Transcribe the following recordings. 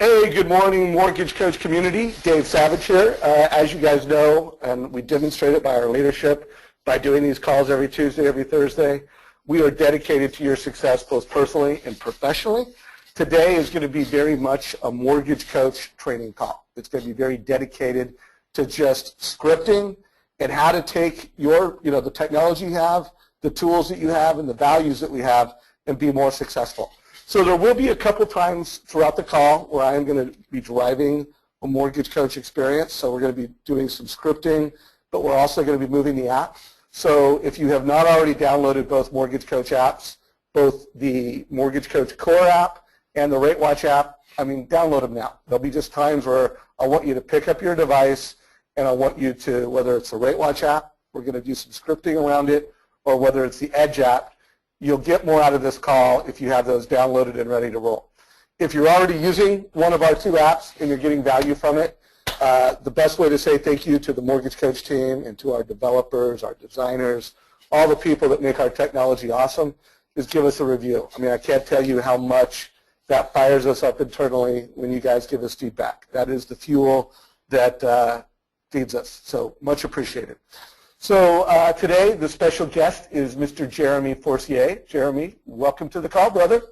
Hey, good morning, Mortgage Coach community. Dave Savage here. As you guys know, and we demonstrate it by our leadership, by doing these calls every Tuesday, every Thursday, we are dedicated to your success both personally and professionally. Today is going to be very much a Mortgage Coach training call. It's going to be very dedicated to just scripting and how to take your, the technology you have, the tools that you have, and the values that we have, and be more successful. So there will be a couple times throughout the call where I am going to be driving a Mortgage Coach experience. So we're going to be doing some scripting, but we're also going to be moving the app. So if you have not already downloaded both Mortgage Coach apps, both the Mortgage Coach Core app and the RateWatch app, download them now. There'll be just times where I want you to pick up your device and I want you to, whether it's the RateWatch app, we're going to do some scripting around it, or whether it's the Edge app, you'll get more out of this call if you have those downloaded and ready to roll. If you're already using one of our two apps and you're getting value from it, the best way to say thank you to the Mortgage Coach team and to our developers, our designers, all the people that make our technology awesome is give us a review. I can't tell you how much that fires us up internally when you guys give us feedback. That is the fuel that feeds us. So much appreciated. So today, the special guest is Mr. Jeremy Forcier. Jeremy, welcome to the call, brother.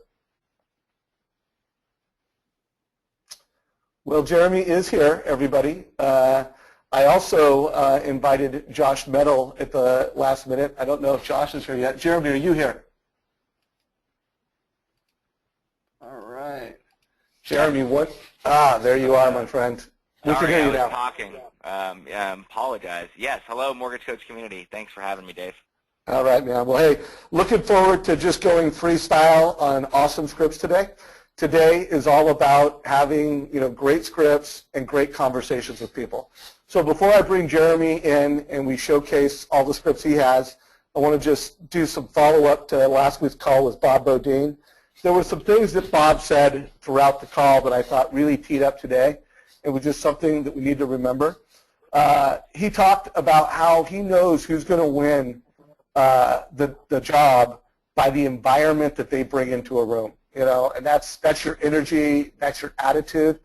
Well, Jeremy is here, everybody. I also invited Josh Mettle at the last minute. I don't know if Josh is here yet. Jeremy, are you here? All right. Jeremy, what? There you are, my friend. We can hear you now. Talking. Apologize. Yes, hello, Mortgage Coach community. Thanks for having me, Dave. All right, man. Well, hey, looking forward to just going freestyle on awesome scripts today. Today is all about having, great scripts and great conversations with people. So before I bring Jeremy in and we showcase all the scripts he has, I want to just do some follow-up to last week's call with Bob Bodine. There were some things that Bob said throughout the call that I thought really teed up today. It was just something that we need to remember. He talked about how he knows who's going to win the job by the environment that they bring into a room, and that's your energy, that's your attitude.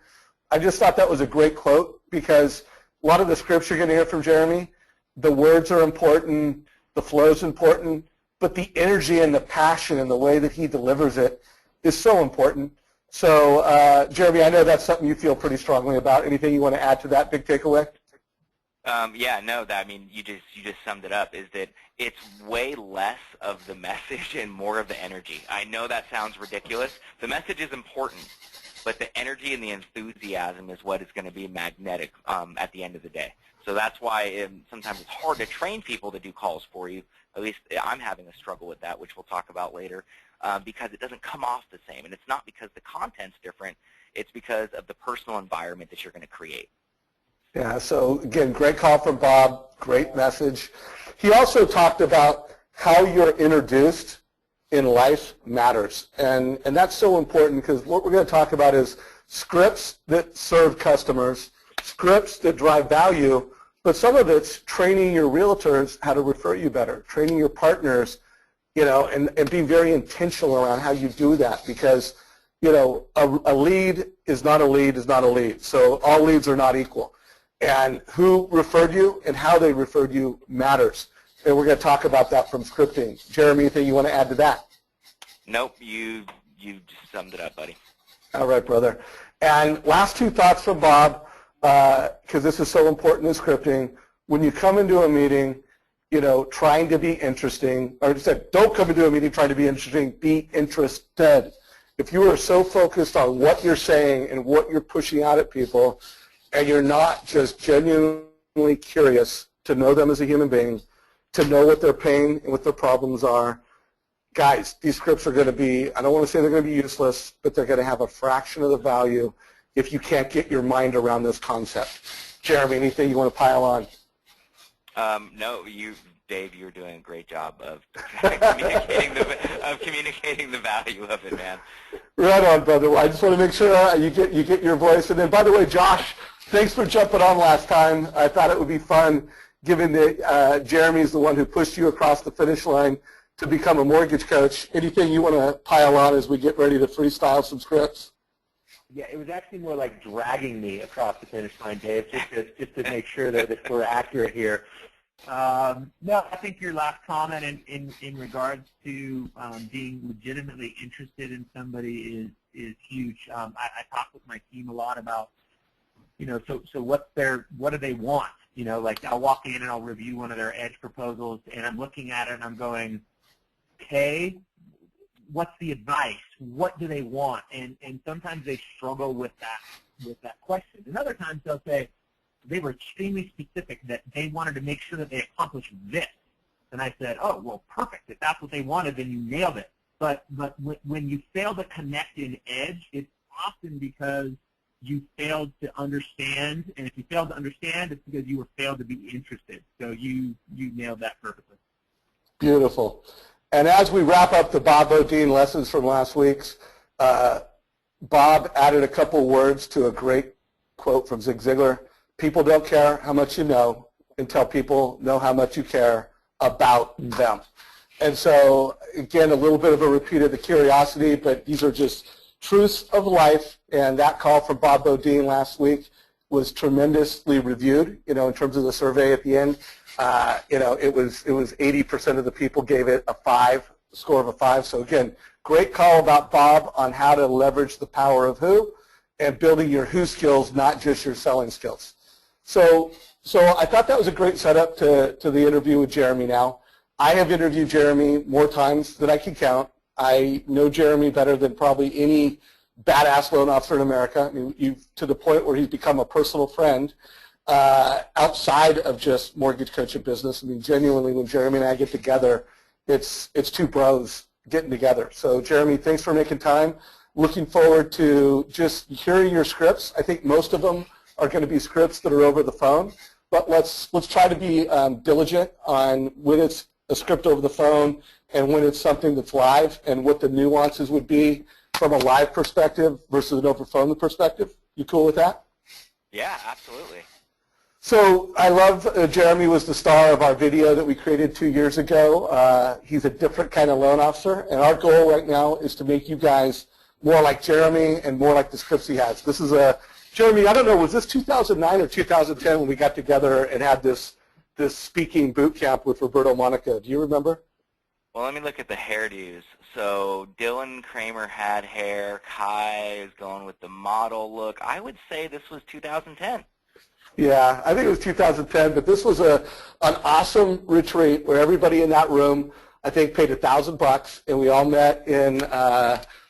I just thought that was a great quote because a lot of the scripts you're going to hear from Jeremy, the words are important, the flow is important, but the energy and the passion and the way that he delivers it is so important. So, Jeremy, I know that's something you feel pretty strongly about. Anything you want to add to that big takeaway? You just summed it up, is that it's way less of the message and more of the energy. I know that sounds ridiculous. The message is important, but the energy and the enthusiasm is what is going to be magnetic at the end of the day. So that's why sometimes it's hard to train people to do calls for you. At least I'm having a struggle with that, which we'll talk about later, because it doesn't come off the same. And it's not because the content's different. It's because of the personal environment that you're going to create. Yeah, so again, great call from Bob, great message. He also talked about how you're introduced in life matters. And that's so important because what we're going to talk about is scripts that serve customers, scripts that drive value, but some of it's training your realtors how to refer you better, training your partners, and being very intentional around how you do that because, a lead is not a lead is not a lead. So all leads are not equal. And who referred you and how they referred you matters. And we're going to talk about that from scripting. Jeremy, anything you want to add to that? Nope, you just summed it up, buddy. All right, brother. And last two thoughts from Bob, because this is so important in scripting. When you come into a meeting, trying to be interesting, or just said, don't come into a meeting trying to be interesting, be interested. If you are so focused on what you're saying and what you're pushing out at people, and you're not just genuinely curious to know them as a human being, to know what their pain and what their problems are, guys, these scripts are going to be, I don't want to say they're going to be useless, but they're going to have a fraction of the value if you can't get your mind around this concept. Jeremy, anything you want to pile on? No, Dave, you're doing a great job of communicating the value of it, man. Right on, brother. Well, I just want to make sure you get your voice. And then, by the way, Josh, thanks for jumping on last time. I thought it would be fun, given that Jeremy's the one who pushed you across the finish line to become a mortgage coach. Anything you want to pile on as we get ready to freestyle some scripts? Yeah, it was actually more like dragging me across the finish line, Dave, just to make sure that we're accurate here. No, I think your last comment in regards to being legitimately interested in somebody is huge. I talk with my team a lot about, so what do they want? Like I'll walk in and I'll review one of their edge proposals, and I'm looking at it and I'm going, okay, what's the advice? What do they want? And sometimes they struggle with that question. And other times they'll say they were extremely specific that they wanted to make sure that they accomplished this. And I said, oh, well, perfect. If that's what they wanted, then you nailed it. But when you fail to connect in edge, it's often because you failed to understand. And if you failed to understand, it's because you failed to be interested. So you nailed that perfectly. Beautiful. And as we wrap up the Bob Bodine lessons from last week's, Bob added a couple words to a great quote from Zig Ziglar. People don't care how much you know until people know how much you care about them. And so, again, a little bit of a repeat of the curiosity, but these are just truths of life. And that call from Bob Bodine last week was tremendously reviewed, in terms of the survey at the end. It was 80% of the people gave it a 5, score of a 5. So again, great call about Bob on how to leverage the power of who and building your who skills, not just your selling skills. So I thought that was a great setup to the interview with Jeremy now. I have interviewed Jeremy more times than I can count. I know Jeremy better than probably any badass loan officer in America. I mean, to the point where he's become a personal friend. Outside of just mortgage coaching business. I mean, genuinely, when Jeremy and I get together, it's two bros getting together. So, Jeremy, thanks for making time. Looking forward to just hearing your scripts. I think most of them are going to be scripts that are over the phone, but let's try to be diligent on when it's a script over the phone and when it's something that's live and what the nuances would be from a live perspective versus an over phone perspective. You cool with that? Yeah, absolutely. So I love Jeremy was the star of our video that we created 2 years ago. He's a different kind of loan officer, and our goal right now is to make you guys more like Jeremy and more like the scripts he has. This is Jeremy, I don't know, was this 2009 or 2010 when we got together and had this speaking boot camp with Roberto Monaco? Do you remember? Well, let me look at the hairdos. So Dylan Kramer had hair. Kai is going with the model look. I would say this was 2010. Yeah, I think it was 2010, but this was an awesome retreat where everybody in that room, I think, paid $1,000, and we all met in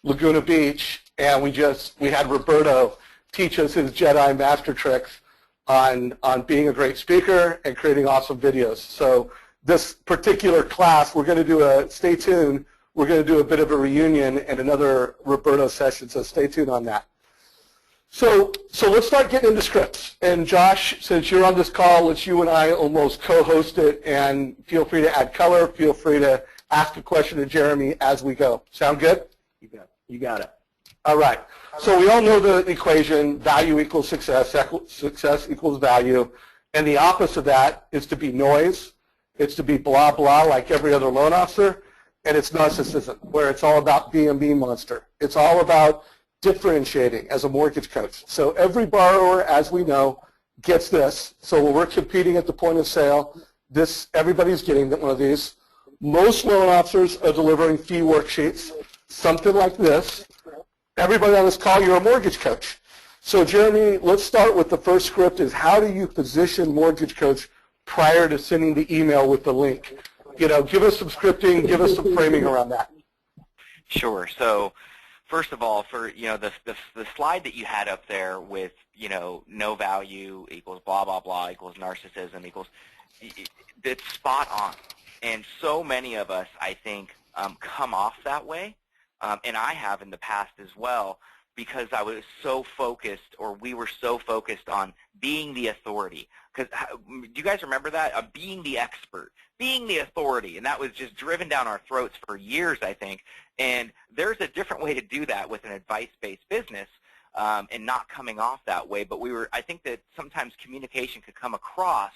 Laguna Beach, and we had Roberto teach us his Jedi master tricks on being a great speaker and creating awesome videos. So this particular class, we're going to stay tuned, we're going to do a bit of a reunion and another Roberto session, so stay tuned on that. So let's start getting into scripts. And Josh, since you're on this call, let's you and I almost co-host it, and feel free to add color, feel free to ask a question to Jeremy as we go. Sound good? You got it. All right. So we all know the equation, value equals success, success equals value, and the opposite of that is to be noise. It's to be blah, blah, like every other loan officer, and it's narcissism, where it's all about being a me monster. It's all about differentiating as a mortgage coach. So every borrower, as we know, gets this. So when we're competing at the point of sale, everybody's getting one of these. Most loan officers are delivering fee worksheets, something like this. Everybody on this call, you're a mortgage coach. So Jeremy, let's start with the first script is how do you position mortgage coach prior to sending the email with the link? Give us some scripting, give us some framing around that. Sure. So first of all, for the slide that you had up there with no value equals blah blah blah equals narcissism equals, it's spot on. And so many of us, I think, come off that way, and I have in the past as well, because I was so focused, or we were so focused on being the authority. Because do you guys remember that? Being the expert, being the authority, and that was just driven down our throats for years, I think. And there's a different way to do that with an advice-based business, and not coming off that way. But I think that sometimes communication could come across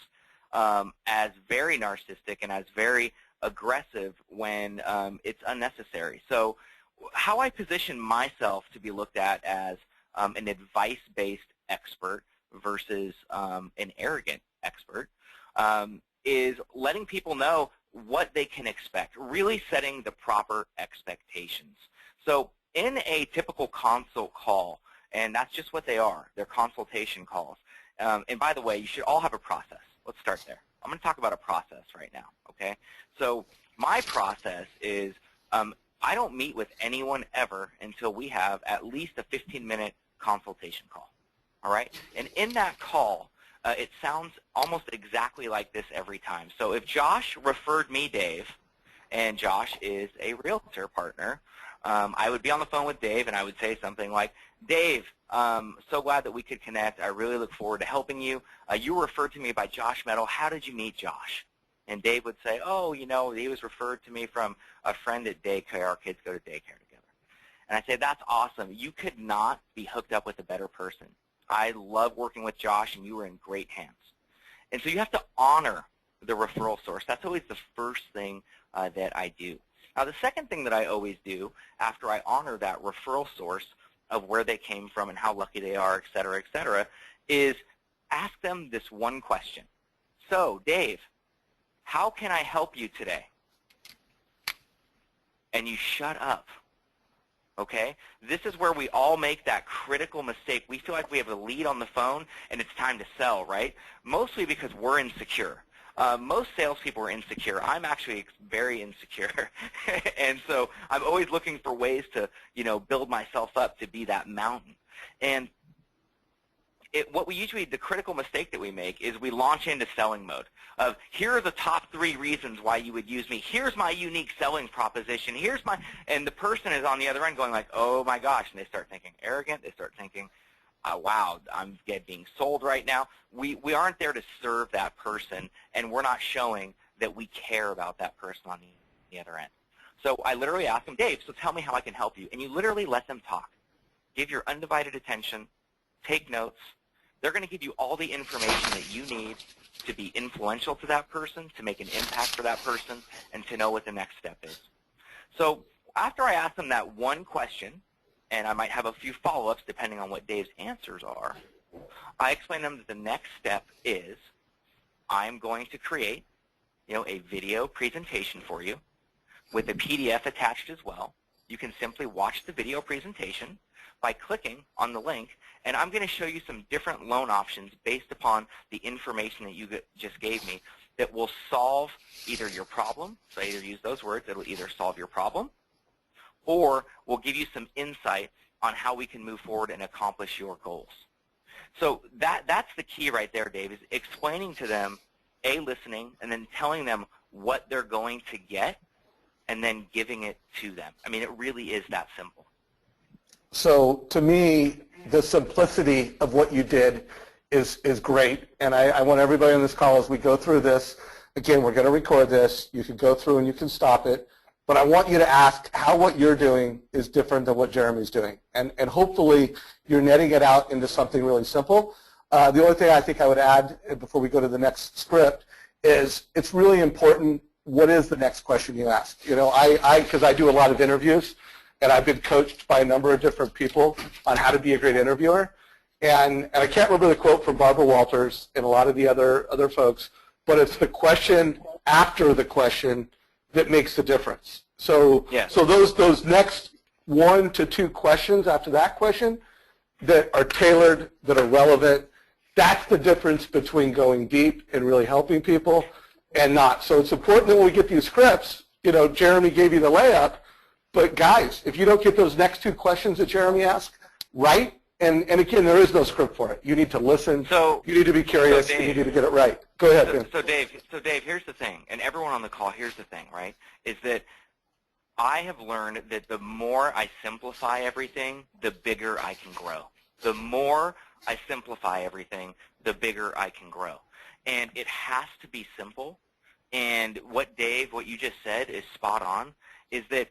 as very narcissistic and as very aggressive when it's unnecessary. So how I position myself to be looked at as an advice-based expert versus an arrogant expert, is letting people know what they can expect, really setting the proper expectations. So in a typical consult call, and that's just what they are, they're consultation calls. And by the way, you should all have a process. Let's start there. I'm going to talk about a process right now, okay? So my process is I don't meet with anyone ever until we have at least a 15-minute consultation call, all right? And in that call, it sounds almost exactly like this every time. So if Josh referred me, Dave, and Josh is a realtor partner, I would be on the phone with Dave, and I would say something like, Dave, so glad that we could connect. I really look forward to helping you. You were referred to me by Josh Mettle. How did you meet Josh? And Dave would say, oh, you know, he was referred to me from a friend at daycare. Our kids go to daycare together. And I say, that's awesome. You could not be hooked up with a better person. I love working with Josh, and you were in great hands. And so you have to honor the referral source. That's always the first thing that I do. Now, the second thing that I always do after I honor that referral source of where they came from and how lucky they are, et cetera, is ask them this one question. So, Dave, how can I help you today? And you shut up, okay? This is where we all make that critical mistake. We feel like we have a lead on the phone and it's time to sell, right? Mostly because we're insecure. Most salespeople are insecure. I'm actually very insecure, and so I'm always looking for ways to, you know, build myself up to be that mountain. And the critical mistake that we make is we launch into selling mode of, here are the top 3 reasons why you would use me. Here's my unique selling proposition. And the person is on the other end going like, oh my gosh, and they start thinking arrogant. They start thinking, wow, I'm being sold right now. We aren't there to serve that person, and we're not showing that we care about that person on the other end. So I literally ask them, Dave, so tell me how I can help you. And you literally let them talk. Give your undivided attention. Take notes. They're going to give you all the information that you need to be influential to that person, to make an impact for that person, and to know what the next step is. So after I ask them that one question, and I might have a few follow-ups depending on what Dave's answers are, I explain to them that the next step is I'm going to create, you know, a video presentation for you with a PDF attached as well. You can simply watch the video presentation by clicking on the link, and I'm going to show you some different loan options based upon the information that you just gave me that will solve either your problem, so I either use those words, it'll either solve your problem, or will give you some insight on how we can move forward and accomplish your goals. So that's the key right there, Dave, is explaining to them, listening, and then telling them what they're going to get, and then giving it to them. I mean, it really is that simple. So to me, the simplicity of what you did is great, and I want everybody on this call, as we go through this, again, we're going to record this. You can go through and you can stop it. But I want you to ask how what you're doing is different than what Jeremy's doing. And hopefully you're netting it out into something really simple. The only thing I think I would add before we go to the next script is it's really important, what is the next question you ask? You know, because I do a lot of interviews, and I've been coached by a number of different people on how to be a great interviewer. And I can't remember the quote from Barbara Walters and a lot of the other folks, but it's the question after the question that makes the difference. So, yes. So those next 1 to 2 questions after that question that are tailored, that are relevant, that's the difference between going deep and really helping people and not. So it's important that when we get these scripts, you know, Jeremy gave you the layup, but guys, if you don't get those next 2 questions that Jeremy asked right, and again, there is no script for it. You need to listen. So, you need to be curious. Dave, and you need to get it right. Go ahead, Ben. So Dave, here's the thing, and everyone on the call, here's the thing, right, is that I have learned that the more I simplify everything, the bigger I can grow. The more I simplify everything, the bigger I can grow. And it has to be simple. And what Dave, what you just said is spot on, is that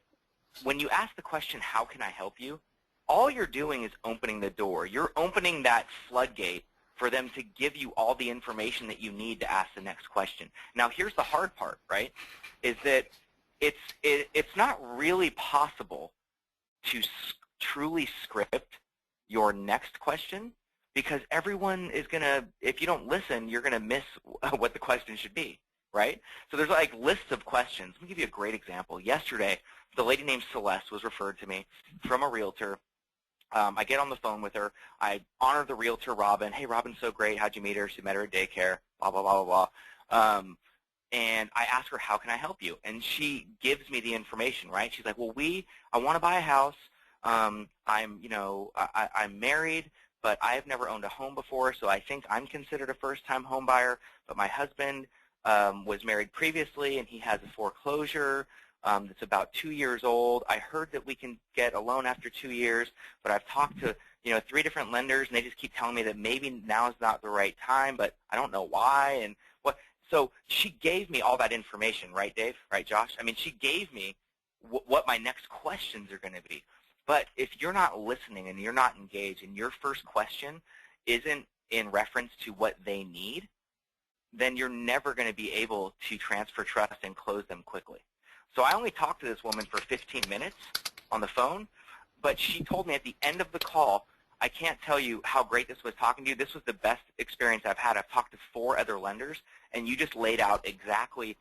when you ask the question, how can I help you, all you're doing is opening the door. You're opening that floodgate for them to give you all the information that you need to ask the next question. Now, here's the hard part, right, is that it's not really possible to truly script your next question, because everyone is going to, if you don't listen, you're going to miss what the question should be, right? So there's like lists of questions. Let me give you a great example. Yesterday, the lady named Celeste was referred to me from a realtor. I get on the phone with her. I honor the realtor, Robin. Hey, Robin's so great. How'd you meet her? She met her at daycare, blah, blah, blah, blah, blah. And I ask her, how can I help you? And she gives me the information, right? She's like, well, I want to buy a house. I'm married, but I've never owned a home before, so I think I'm considered a first-time home buyer. But my husband was married previously, and he has a foreclosure that's about 2 years old. I heard that we can get a loan after 2 years, but I've talked to 3 different lenders, and they just keep telling me that maybe now is not the right time, but I don't know why. And what? So she gave me all that information, right, Dave? Right, Josh? I mean, she gave me what my next questions are going to be. But if you're not listening and you're not engaged and your first question isn't in reference to what they need, then you're never going to be able to transfer trust and close them quickly. So I only talked to this woman for 15 minutes on the phone, but she told me at the end of the call, I can't tell you how great this was talking to you. This was the best experience I've had. I've talked to 4 other lenders, and you just laid out exactly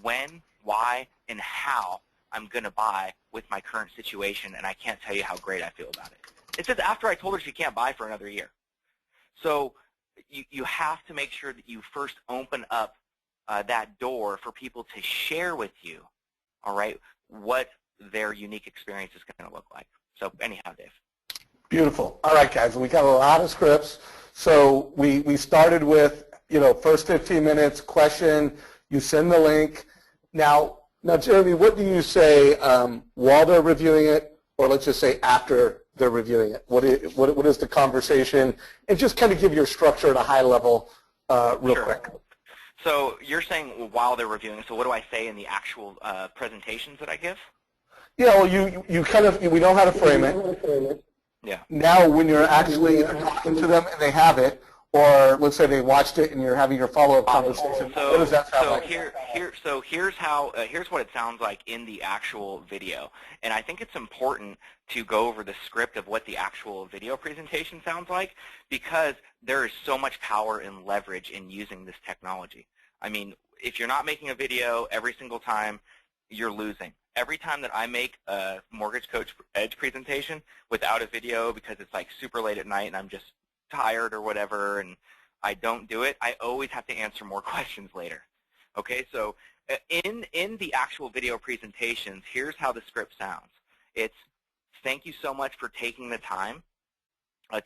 when, why, and how I'm going to buy with my current situation, and I can't tell you how great I feel about it. It says after I told her she can't buy for another year. So you have to make sure that you first open up that door for people to share with you, all right, what their unique experience is going to look like. So anyhow, Dave. Beautiful. All right, guys, we got a lot of scripts. So we started with, first 15 minutes, question, you send the link. Now, Jeremy, what do you say while they're reviewing it, or let's just say after they're reviewing it? What is the conversation? And just kind of give your structure at a high level real quick. So you're saying while they're reviewing, so what do I say in the actual presentations that I give? Yeah, well, we know how to frame it. Yeah. Now, when you're actually either talking to them and they have it, or let's say they watched it and you're having your follow-up conversation, what does that sound like? Here's what it sounds like in the actual video. And I think it's important to go over the script of what the actual video presentation sounds like, because there is so much power and leverage in using this technology. I mean, if you're not making a video every single time, you're losing. Every time that I make a Mortgage Coach Edge presentation without a video because it's like super late at night and I'm just tired or whatever and I don't do it, I always have to answer more questions later. Okay, so in the actual video presentations, here's how the script sounds. It's, thank you so much for taking the time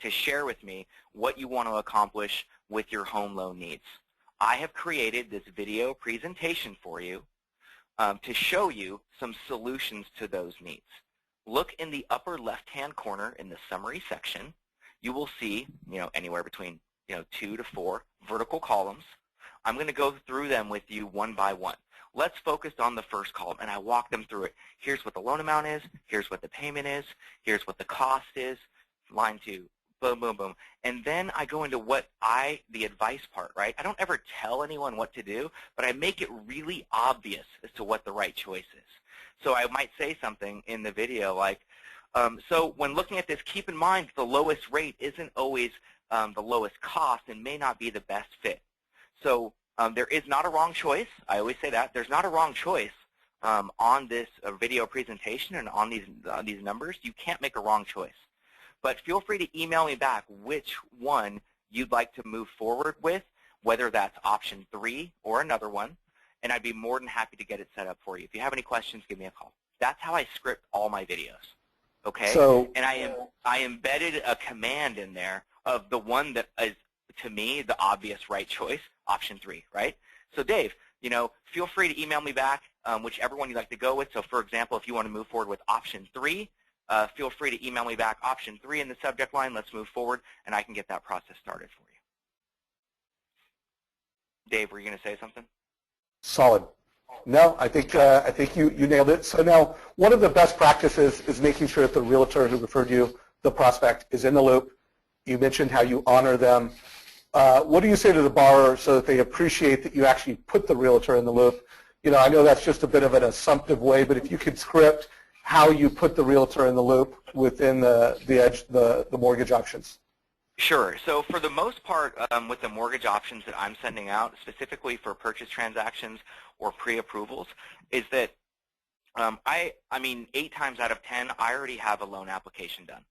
to share with me what you want to accomplish with your home loan needs. I have created this video presentation for you to show you some solutions to those needs. Look in the upper left-hand corner in the summary section. You will see, anywhere between 2 to 4 vertical columns. I'm going to go through them with you one by one. Let's focus on the first column, and I walk them through it. Here's what the loan amount is. Here's what the payment is. Here's what the cost is. Line 2. Boom, boom, boom. And then I go into the advice part, right? I don't ever tell anyone what to do, but I make it really obvious as to what the right choice is. So I might say something in the video like, so when looking at this, keep in mind the lowest rate isn't always the lowest cost and may not be the best fit. So there is not a wrong choice. I always say that. There's not a wrong choice on this video presentation and on these numbers. You can't make a wrong choice. But feel free to email me back which one you'd like to move forward with, whether that's option 3 or another one, and I'd be more than happy to get it set up for you. If you have any questions, give me a call. That's how I script all my videos, okay? So, and I embedded a command in there of the one that is, to me, the obvious right choice, option 3, right? So Dave, feel free to email me back whichever one you'd like to go with. So for example, if you want to move forward with option 3, feel free to email me back option 3 in the subject line. Let's move forward, and I can get that process started for you. Dave, were you going to say something? Solid. No, I think you nailed it. So now, one of the best practices is making sure that the realtor who referred you, the prospect, is in the loop. You mentioned how you honor them. What do you say to the borrower so that they appreciate that you actually put the realtor in the loop? I know that's just a bit of an assumptive way, but if you could script how you put the realtor in the loop within the mortgage options. Sure. So for the most part, with the mortgage options that I'm sending out, specifically for purchase transactions or pre-approvals, is that I mean, 8 times out of 10, I already have a loan application done,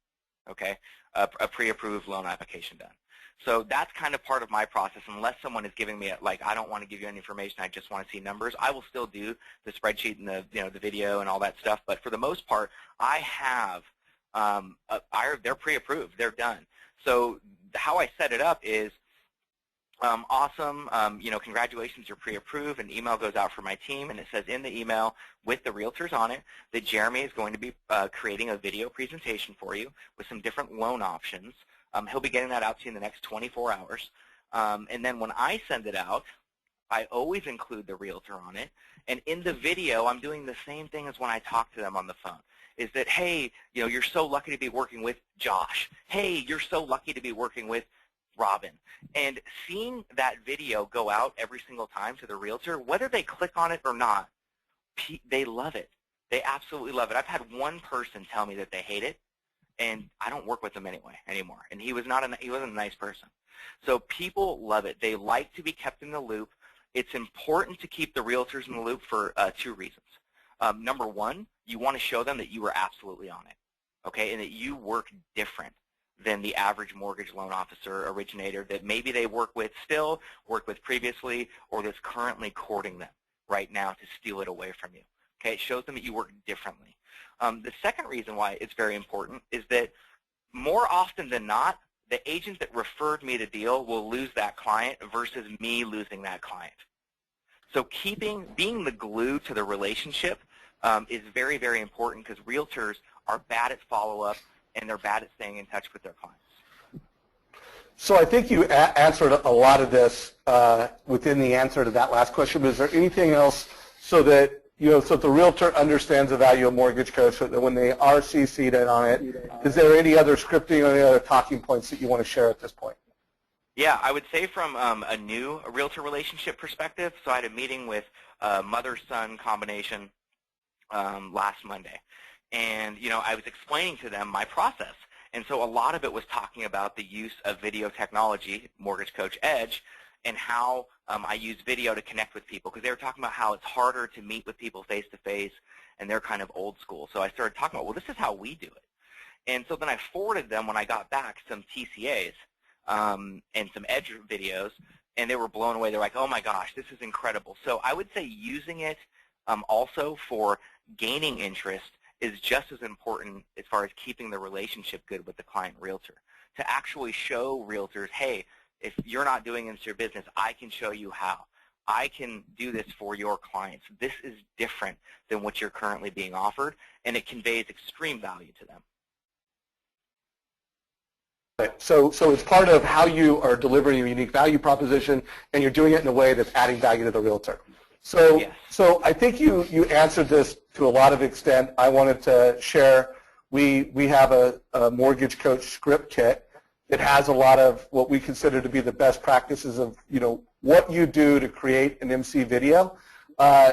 okay, a pre-approved loan application done. So that's kind of part of my process. Unless someone is giving me, like, I don't want to give you any information, I just want to see numbers, I will still do the spreadsheet and the video and all that stuff. But for the most part, I have, they're pre-approved, they're done. So how I set it up is, awesome, congratulations, you're pre-approved. An email goes out for my team, and it says in the email with the realtors on it that Jeremy is going to be creating a video presentation for you with some different loan options. He'll be getting that out to you in the next 24 hours. And then when I send it out, I always include the realtor on it. And in the video, I'm doing the same thing as when I talk to them on the phone, is that, hey, you're so lucky to be working with Josh. Hey, you're so lucky to be working with Robin. And seeing that video go out every single time to the realtor, whether they click on it or not, they love it. They absolutely love it. I've had one person tell me that they hate it, and I don't work with them anymore. And he wasn't a nice person. So people love it. They like to be kept in the loop. It's important to keep the realtors in the loop for 2 reasons. Number one, you want to show them that you were absolutely on it, okay, and that you work different than the average mortgage loan officer originator that maybe they worked with previously, or that's currently courting them right now to steal it away from you. Okay, it shows them that you work differently. The second reason why it's very important is that more often than not, the agent that referred me the deal will lose that client versus me losing that client. So being the glue to the relationship is very, very important, because realtors are bad at follow-up and they're bad at staying in touch with their clients. So I think you answered a lot of this within the answer to that last question, but is there anything else so that so the realtor understands the value of mortgage coach, so that when they are CC'd in on it, is there any other scripting or any other talking points that you want to share at this point? Yeah, I would say from a new realtor relationship perspective, so I had a meeting with mother-son combination last Monday. And, I was explaining to them my process. And so a lot of it was talking about the use of video technology, Mortgage Coach Edge, and how I use video to connect with people, because they were talking about how it's harder to meet with people face-to-face, and they're kind of old school. So I started talking about, well, this is how we do it. And so then I forwarded them, when I got back, some TCAs and some Edge videos, and they were blown away. They're like, oh, my gosh, this is incredible. So I would say using it also for gaining interest is just as important as far as keeping the relationship good with the client realtor. To actually show realtors, hey, if you're not doing this in your business, I can show you how. I can do this for your clients. This is different than what you're currently being offered, and it conveys extreme value to them. So it's part of how you are delivering your unique value proposition, and you're doing it in a way that's adding value to the realtor. So, yes. So I think you answered this to a lot of extent. I wanted to share, we have a mortgage coach script kit that has a lot of what we consider to be the best practices of, what you do to create an MC video.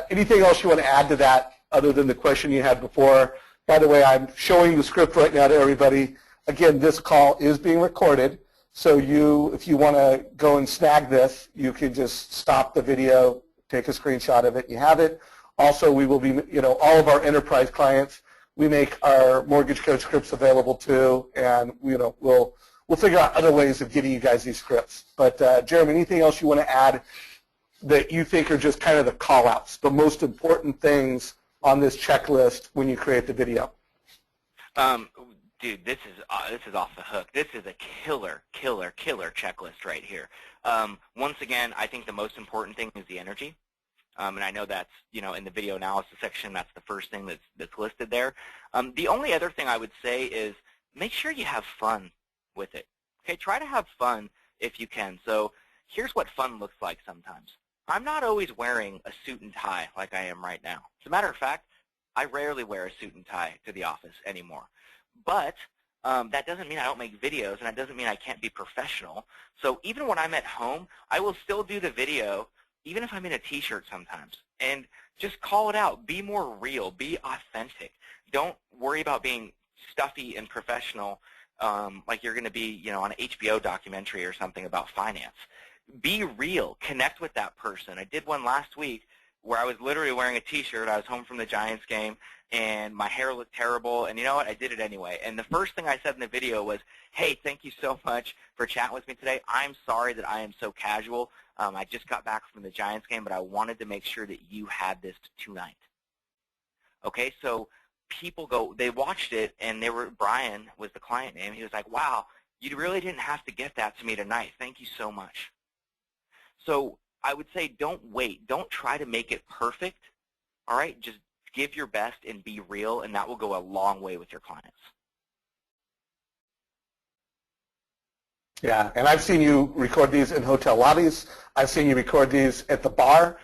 Anything else you want to add to that other than the question you had before? By the way, I'm showing the script right now to everybody. Again, this call is being recorded, so if you want to go and snag this, you can just stop the video, take a screenshot of it, you have it. Also, we will be, all of our enterprise clients, we make our mortgage coach scripts available too, and we'll figure out other ways of getting you guys these scripts. But Jeremy, anything else you want to add that you think are just kind of the call-outs, the most important things on this checklist when you create the video? Dude, this is off the hook. This is a killer checklist right here. Once again, I think the most important thing is the energy. And I know that's, in the video analysis section, that's the first thing that's listed there. The only other thing I would say is make sure you have fun with it. Okay, try to have fun if you can. So here's what fun looks like sometimes. I'm not always wearing a suit and tie like I am right now. As a matter of fact, I rarely wear a suit and tie to the office anymore. But that doesn't mean I don't make videos, and that doesn't mean I can't be professional. So even when I'm at home, I will still do the video even if I'm in a t-shirt sometimes, and just call it out. Be more real. Be authentic. Don't worry about being stuffy and professional like you're going to be, on an HBO documentary or something about finance. Be real. Connect with that person. I did one last week where I was literally wearing a t-shirt. I was home from the Giants game, and my hair looked terrible, and you know what? I did it anyway. And the first thing I said in the video was, hey, thank you so much for chatting with me today. I'm sorry that I am so casual. I just got back from the Giants game, but I wanted to make sure that you had this tonight. Okay, so people they watched it, and Brian was the client name. He was like, wow, you really didn't have to get that to me tonight. Thank you so much. So I would say don't wait. Don't try to make it perfect, all right? Just give your best and be real, and that will go a long way with your clients. Yeah, and I've seen you record these in hotel lobbies. I've seen you record these at the bar.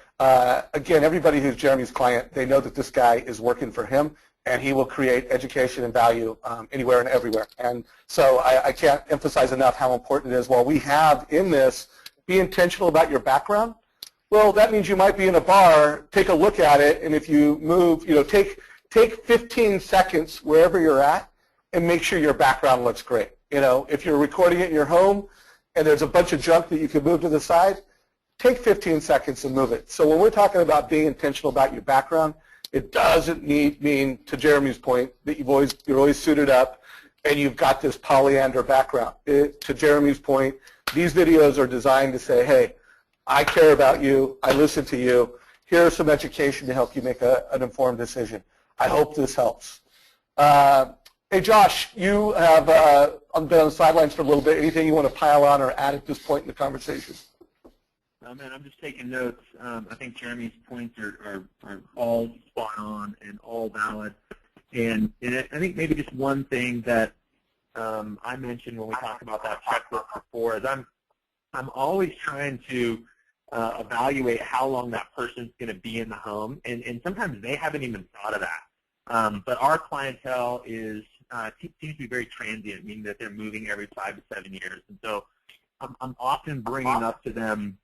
Again, everybody who's Jeremy's client, they know that this guy is working for him, and he will create education and value anywhere and everywhere. And so I can't emphasize enough how important it is. While we have in this, be intentional about your background. Well, that means you might be in a bar, take a look at it, and if you move, take 15 seconds wherever you're at and make sure your background looks great. If you're recording it in your home and there's a bunch of junk that you can move to the side, take 15 seconds and move it. So when we're talking about being intentional about your background, it doesn't mean, to Jeremy's point, that you're always suited up and you've got this polyandry background. To Jeremy's point, these videos are designed to say, hey, I care about you, I listen to you, here's some education to help you make an informed decision. I hope this helps. Hey, Josh, you have been on the sidelines for a little bit. Anything you want to pile on or add at this point in the conversation? Man, I'm just taking notes. I think Jeremy's points are all spot on and all valid. And I think maybe just one thing that I mentioned when we talked about that checklist before is I'm always trying to evaluate how long that person's going to be in the home, and sometimes they haven't even thought of that. But our clientele seems to be very transient, meaning that they're moving every 5 to 7 years. And so I'm often bringing up to them,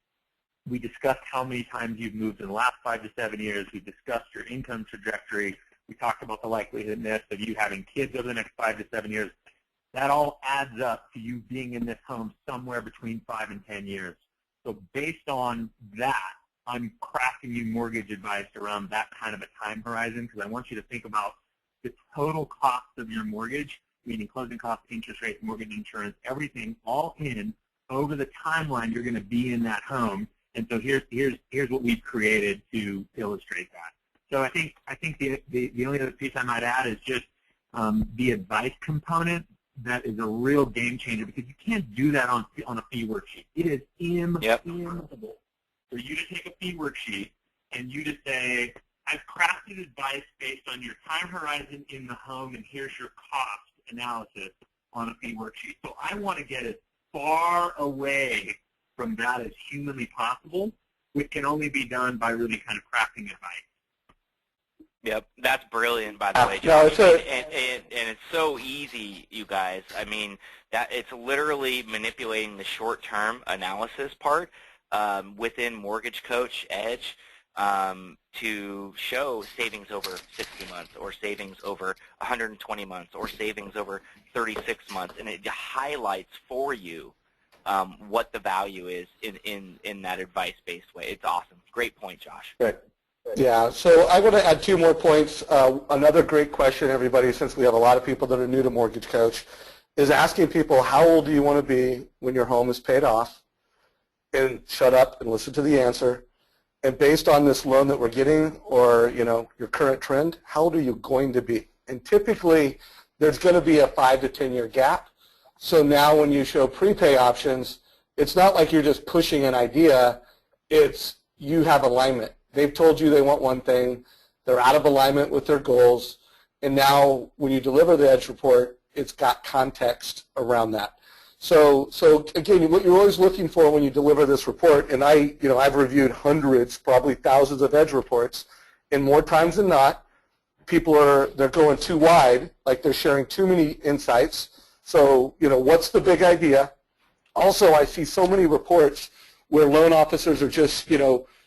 we discussed how many times you've moved in the last 5 to 7 years. We discussed your income trajectory. We talked about the likeliness of you having kids over the next 5 to 7 years. That all adds up to you being in this home somewhere between 5 and 10 years. So based on that, I'm crafting you mortgage advice around that kind of a time horizon, because I want you to think about the total cost of your mortgage, meaning closing costs, interest rates, mortgage insurance, everything all in over the timeline you're going to be in that home. And so here's what we've created to illustrate that. So I think the only other piece I might add is just the advice component. That is a real game changer, because you can't do that on a fee worksheet. It is impossible for you to take a fee worksheet and you to say, I've crafted advice based on your time horizon in the home, and here's your cost analysis on a fee worksheet. So I want to get as far away from that as humanly possible, which can only be done by really kind of crafting advice. Yep, that's brilliant, by the way, No, Josh. And it's so easy, you guys. I mean, that it's literally manipulating the short-term analysis part within Mortgage Coach Edge to show savings over 60 months, or savings over 120 months, or savings over 36 months, and it highlights for you what the value is in that advice-based way. It's awesome. Great point, Josh. Great. Yeah, so I want to add 2 more points. Another great question, everybody, since we have a lot of people that are new to Mortgage Coach, is asking people, how old do you want to be when your home is paid off? And shut up and listen to the answer. And based on this loan that we're getting, or your current trend, how old are you going to be? And typically, there's going to be a 5 to 10 year gap. So now when you show prepay options, it's not like you're just pushing an idea. It's you have alignment. They've told you they want one thing, they're out of alignment with their goals, and now when you deliver the Edge report, it's got context around that. So again, what you're always looking for when you deliver this report, and I've reviewed hundreds, probably thousands of Edge reports, and more times than not, they're going too wide, like they're sharing too many insights. So, what's the big idea? Also, I see so many reports where loan officers are just,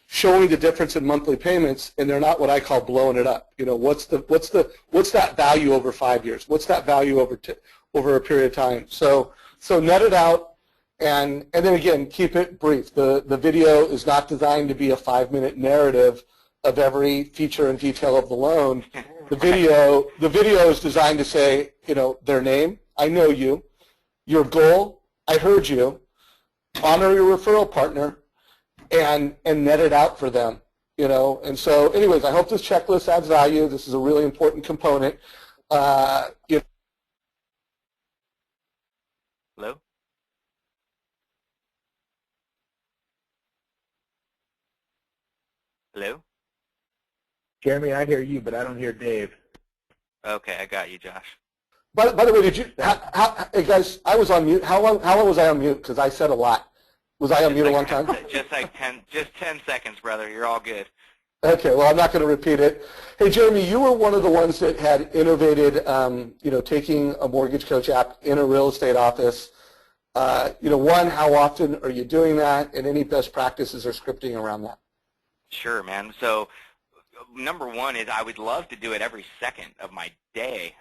showing the difference in monthly payments, and they're not what I call blowing it up. What's that value over 5 years? What's that value over a period of time? So net it out, and then again, keep it brief. The video is not designed to be a 5-minute narrative of every feature and detail of the loan. The video is designed to say, their name, I know you, your goal, I heard you, honor your referral partner, and net it out for them, And so, anyways, I hope this checklist adds value. This is a really important component. Hello? Hello? Jeremy, I hear you, but I don't hear Dave. Okay, I got you, Josh. By the way, did you, hey guys, I was on mute. How long was I on mute? Because I said a lot. Was I on mute a long time? Just 10 seconds, brother. You're all good. Okay, well, I'm not going to repeat it. Hey, Jeremy, you were one of the ones that had innovated, taking a mortgage coach app in a real estate office. One, how often are you doing that, and any best practices or scripting around that? Sure, man. So number one is I would love to do it every second of my day.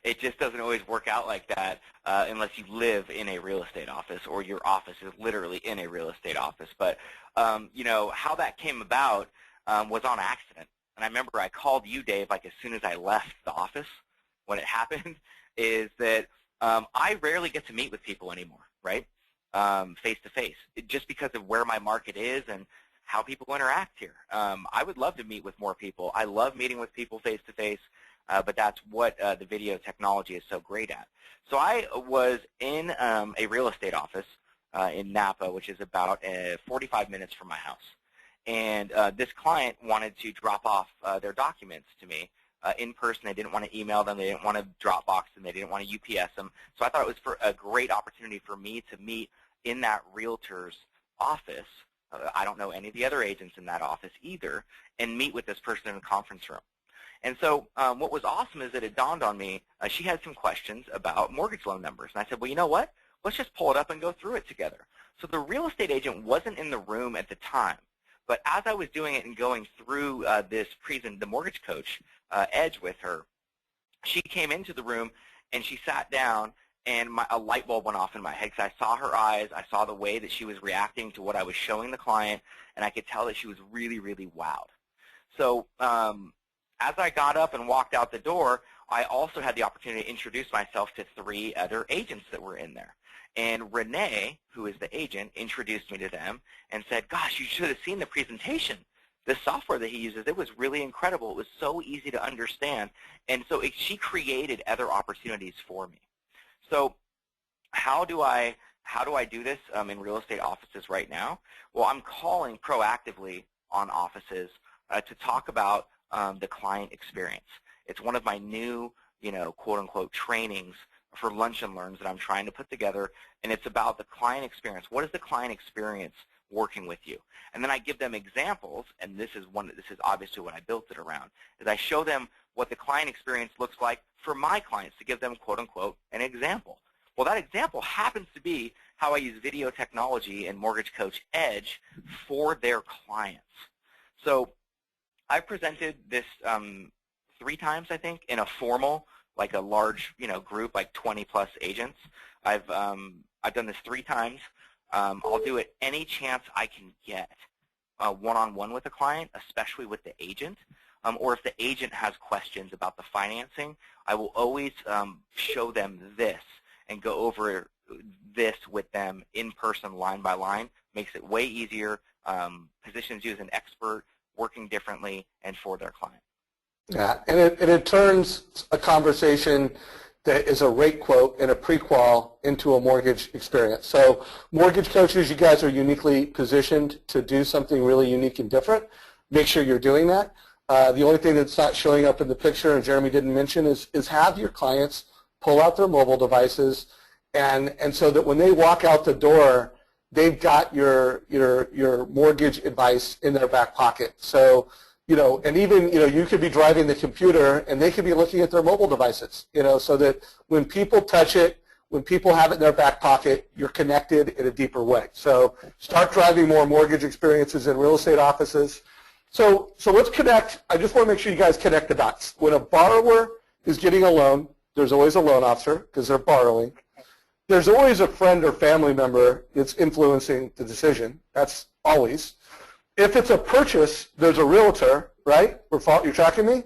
It just doesn't always work out like that unless you live in a real estate office or your office is literally in a real estate office. But, how that came about was on accident. And I remember I called you, Dave, like as soon as I left the office when it happened, is that I rarely get to meet with people anymore, right, face-to-face, just because of where my market is and how people interact here. I would love to meet with more people. I love meeting with people face-to-face, but that's what the video technology is so great at. So I was in a real estate office in Napa, which is about 45 minutes from my house. And this client wanted to drop off their documents to me in person. They didn't want to email them. They didn't want to Dropbox them. They didn't want to UPS them. So I thought it was a great opportunity for me to meet in that realtor's office. I don't know any of the other agents in that office either, and meet with this person in a conference room. And so what was awesome is that it dawned on me, she had some questions about mortgage loan numbers. And I said, well, you know what? Let's just pull it up and go through it together. So the real estate agent wasn't in the room at the time, but as I was doing it and going through the mortgage coach, Edge, with her, she came into the room and she sat down, and a light bulb went off in my head because I saw her eyes. I saw the way that she was reacting to what I was showing the client, and I could tell that she was really, really wowed. So as I got up and walked out the door, I also had the opportunity to introduce myself to 3 other agents that were in there. And Renee, who is the agent, introduced me to them and said, gosh, you should have seen the presentation. The software that he uses, it was really incredible. It was so easy to understand. And so she created other opportunities for me. So how do I do this in real estate offices right now? Well, I'm calling proactively on offices to talk about the client experience. It's one of my new, quote-unquote trainings for lunch and learns that I'm trying to put together, and it's about the client experience. What is the client experience working with you? And then I give them examples, and this is obviously what I built it around, is I show them what the client experience looks like for my clients to give them, quote-unquote, an example. Well, that example happens to be how I use video technology and Mortgage Coach Edge for their clients. So I presented this 3 times, I think, in a formal, like a large, group, like 20-plus agents. I've done this 3 times. I'll do it any chance I can get one-on-one with a client, especially with the agent. Or if the agent has questions about the financing, I will always show them this and go over this with them in person, line by line. Makes it way easier, positions you as an expert, working differently, and for their client. Yeah, and it turns a conversation that is a rate quote and a pre-qual into a mortgage experience. So mortgage coaches, you guys are uniquely positioned to do something really unique and different. Make sure you're doing that. The only thing that's not showing up in the picture, and Jeremy didn't mention, is have your clients pull out their mobile devices, and so that when they walk out the door, they've got your mortgage advice in their back pocket. So, and even, you could be driving the computer and they could be looking at their mobile devices, so that when people touch it, When people have it in their back pocket, you're connected in a deeper way. So start driving more mortgage experiences in real estate offices. So let's connect. I just want to make sure you guys connect the dots. When a borrower is getting a loan, there's always a loan officer because they're borrowing. There's always a friend or family member that's influencing the decision. That's always. If it's a purchase, there's a realtor, right? You're tracking me?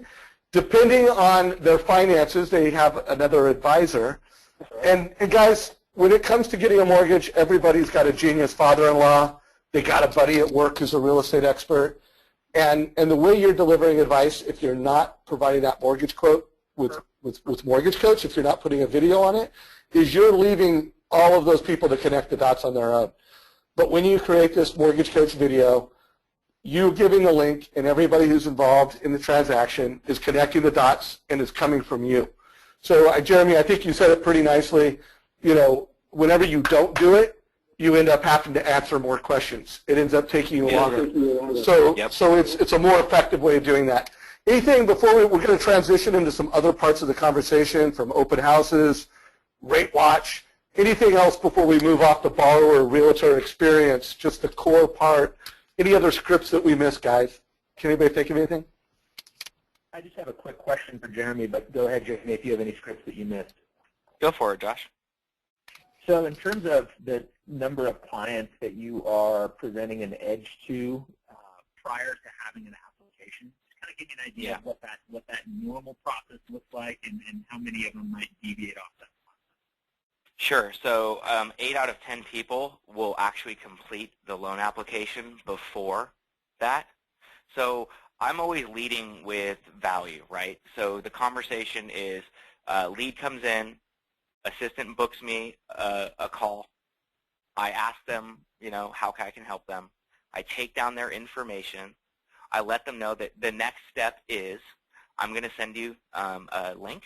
Depending on their finances, they have another advisor. And guys, when it comes to getting a mortgage, everybody's got a genius father-in-law. They got a buddy at work who's a real estate expert. And the way you're delivering advice, if you're not providing that mortgage quote with Mortgage Coach, if you're not putting a video on it, is you're leaving all of those people to connect the dots on their own. But when you create this Mortgage Coach video, you giving the link and everybody who's involved in the transaction is connecting the dots and is coming from you. So, Jeremy, I think you said it pretty nicely. You know, whenever you don't do it, you end up having to answer more questions. It ends up taking you longer. So it's a more effective way of doing that. Anything before we're going to transition into some other parts of the conversation, from open houses, RateWatch, anything else before we move off the borrower realtor experience, just the core part? Any other scripts that we missed, guys? Can anybody think of anything? I just have a quick question for Jeremy, but go ahead, Jeremy, if you have any scripts that you missed. Go for it, Josh. So in terms of the number of clients that you are presenting an edge to prior to having an application, just kind of give you an idea of what that normal process looks like and how many of them might deviate off that. Sure. So 8 out of 10 people will actually complete the loan application before that. So I'm always leading with value, right? So the conversation is lead comes in, assistant books me a call. I ask them, you know, how I can help them. I take down their information. I let them know that the next step is I'm going to send you a link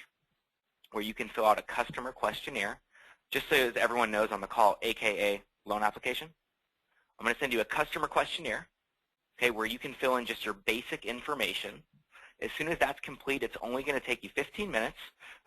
where you can fill out a customer questionnaire, just so as everyone knows on the call, AKA loan application. I'm going to send you a customer questionnaire, okay, where you can fill in just your basic information. As soon as that's complete, it's only going to take you 15 minutes.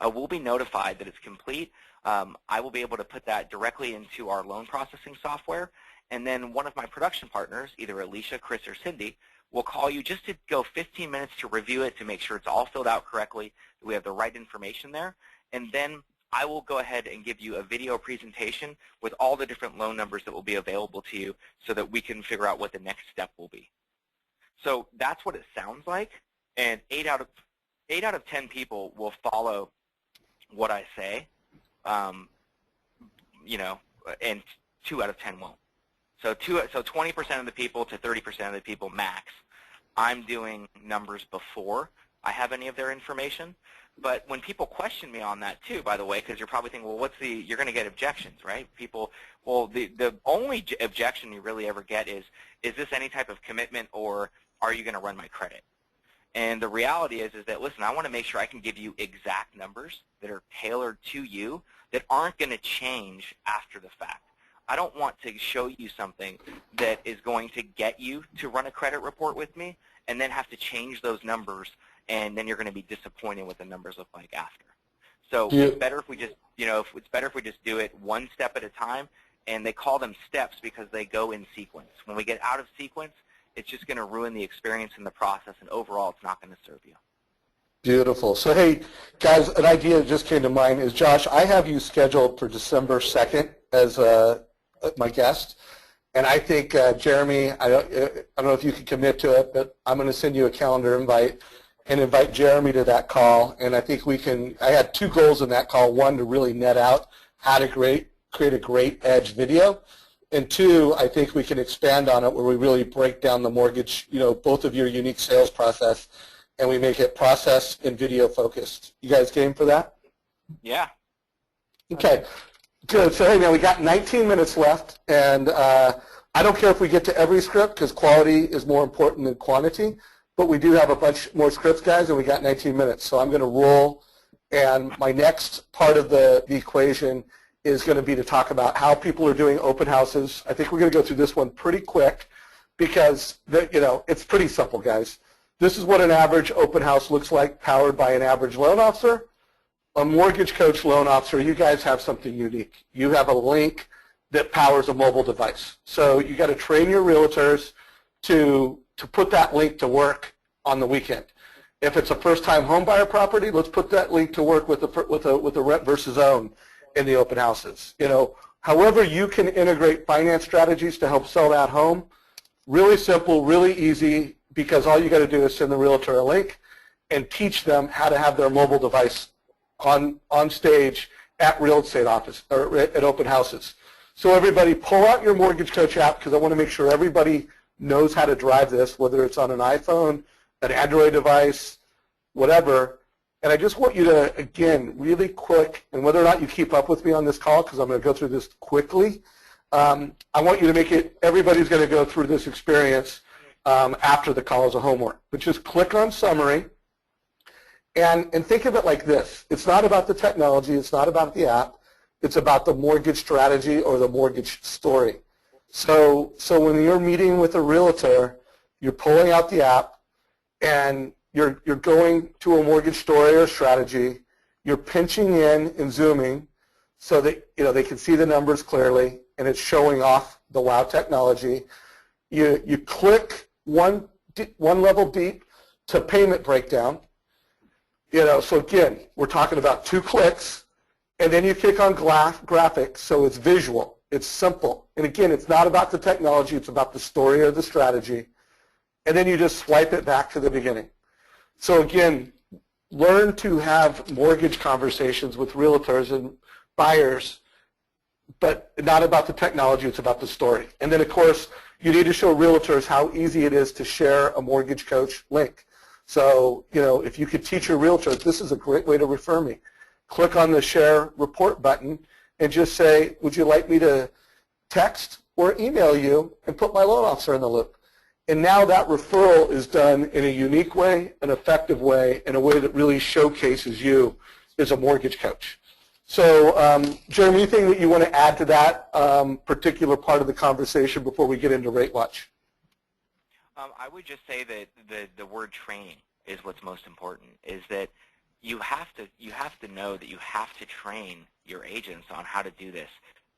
We'll be notified that it's complete. I will be able to put that directly into our loan processing software, and then one of my production partners, either Alicia, Chris, or Cindy, will call you just to go 15 minutes to review it, to make sure it's all filled out correctly, that we have the right information there, and then I will go ahead and give you a video presentation with all the different loan numbers that will be available to you so that we can figure out what the next step will be. So that's what it sounds like, and 8 out of 10 people will follow what I say, you know, and 2 out of 10 won't. So 20% of the people to 30% of the people max. I'm doing numbers before I have any of their information. But when people question me on that too, by the way, because you're probably thinking, well, you're going to get objections, right? People, well, the only objection you really ever get is this any type of commitment, or are you going to run my credit? And the reality is that, listen, I want to make sure I can give you exact numbers that are tailored to you, that aren't going to change after the fact. I don't want to show you something that is going to get you to run a credit report with me and then have to change those numbers, and then you're going to be disappointed what the numbers look like after. So it's better if we just, you know, it's better if we just do it one step at a time, and they call them steps because they go in sequence. When we get out of sequence, it's just going to ruin the experience in the process, and overall it's not going to serve you. Beautiful. So, hey, guys, an idea that just came to mind is, Josh, I have you scheduled for December 2nd as my guest. And I think, Jeremy, I don't know if you can commit to it, but I'm going to send you a calendar invite and invite Jeremy to that call. And I think we can, I had 2 goals in that call. 1, to really net out how to create a great edge video. And 2, I think we can expand on it where we really break down the mortgage, you know, both of your unique sales process, and we make it process and video focused. You guys game for that? Yeah. Okay. Good. So, hey, man, we got 19 minutes left, and I don't care if we get to every script because quality is more important than quantity, but we do have a bunch more scripts, guys, and we got 19 minutes. So I'm going to roll, and my next part of the equation is going to be to talk about how people are doing open houses. I think we're going to go through this one pretty quick because, you know, it's pretty simple, guys. This is what an average open house looks like, powered by an average loan officer. a mortgage coach loan officer, you guys have something unique. You have a link that powers a mobile device. So you got to train your realtors to put that link to work on the weekend. If it's a first-time home buyer property, let's put that link to work with a rent versus own in the open houses. You know, however you can integrate finance strategies to help sell that home, really simple, really easy, because all you got to do is send the realtor a link and teach them how to have their mobile device on stage at real estate office or at open houses. So everybody pull out your Mortgage Coach app, because I want to make sure everybody knows how to drive this, whether it's on an iPhone, an Android device, whatever. And I just want you to, again, really quick, and whether or not you keep up with me on this call, because I'm going to go through this quickly, I want you to make it, everybody's going to go through this experience after the call as a homework. But just click on Summary, and think of it like this. It's not about the technology. It's not about the app. It's about the mortgage strategy or the mortgage story. So when you're meeting with a realtor, you're pulling out the app, and you're going to a mortgage story or strategy. You're pinching in and zooming so that they can see the numbers clearly, and it's showing off the wow technology. You click one level deep to payment breakdown. So again, we're talking about 2 clicks, and then you click on graphics, so it's visual, it's simple. And again, it's not about the technology, it's about the story or the strategy. And then you just swipe it back to the beginning. So again, learn to have mortgage conversations with realtors and buyers, but not about the technology, it's about the story. And then of course, you need to show realtors how easy it is to share a Mortgage Coach link. So, if you could teach your realtors, this is a great way to refer me. Click on the share report button and just say, would you like me to text or email you, and put my loan officer in the loop. And now that referral is done in a unique way, an effective way, in a way that really showcases you as a mortgage coach. So, Jeremy, anything that you want to add to that particular part of the conversation before we get into RateWatch? I would just say that the word training is what's most important, is that you have to know that you have to train your agents on how to do this,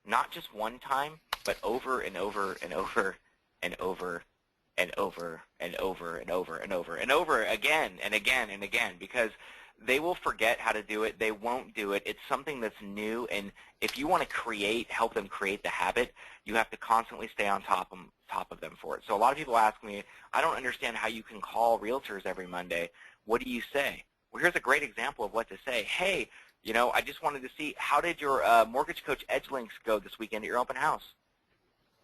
not just one time, but over and over and over and over and over and over and over and over and over again and again and again, because they will forget how to do it. They won't do it. It's something that's new, and if you want to help them create the habit, you have to constantly stay on top of them for it. So a lot of people ask me, I don't understand how you can call realtors every Monday. What do you say? Well, here's a great example of what to say. Hey, I just wanted to see, how did your Mortgage Coach Edge links go this weekend at your open house?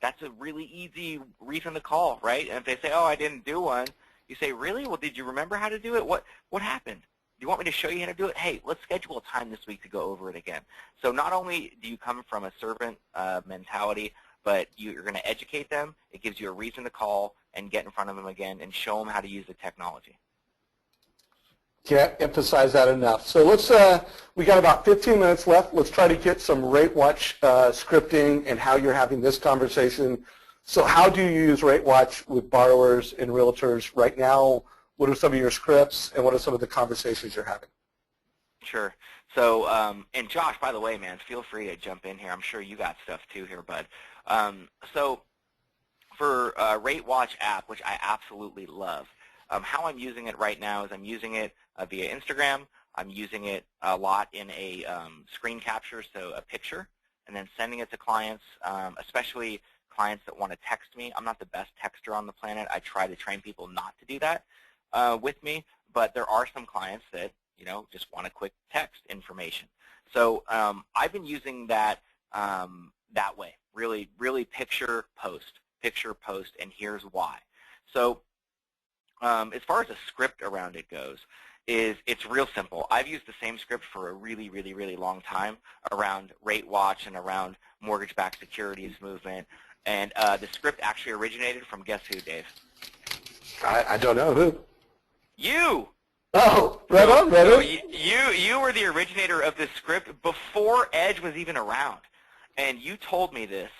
That's a really easy reason to call, right? And if they say, oh, I didn't do one, you say, really? Well, did you remember how to do it? What happened? Do you want me to show you how to do it? Hey, let's schedule a time this week to go over it again. So not only do you come from a servant mentality, but you're going to educate them. It gives you a reason to call and get in front of them again and show them how to use the technology. Can't emphasize that enough. So let's, we got about 15 minutes left. Let's try to get some RateWatch scripting and how you're having this conversation. So how do you use RateWatch with borrowers and realtors right now? What are some of your scripts, and what are some of the conversations you're having? Sure. So, and Josh, by the way, man, feel free to jump in here. I'm sure you got stuff too here, bud. So for RateWatch app, which I absolutely love, how I'm using it right now is I'm using it via Instagram. I'm using it a lot in a screen capture, so a picture, and then sending it to clients, especially clients that want to text me. I'm not the best texter on the planet. I try to train people not to do that with me, but there are some clients that just want a quick text information. So I've been using that that way, really picture, post, and here's why. So as far as a script around it goes, it's real simple. I've used the same script for a really long time around RateWatch and around mortgage-backed securities movement, and the script actually originated from, guess who, Dave? I don't know who. You! Oh, right on, brother. So you were the originator of this script before Edge was even around, and you told me this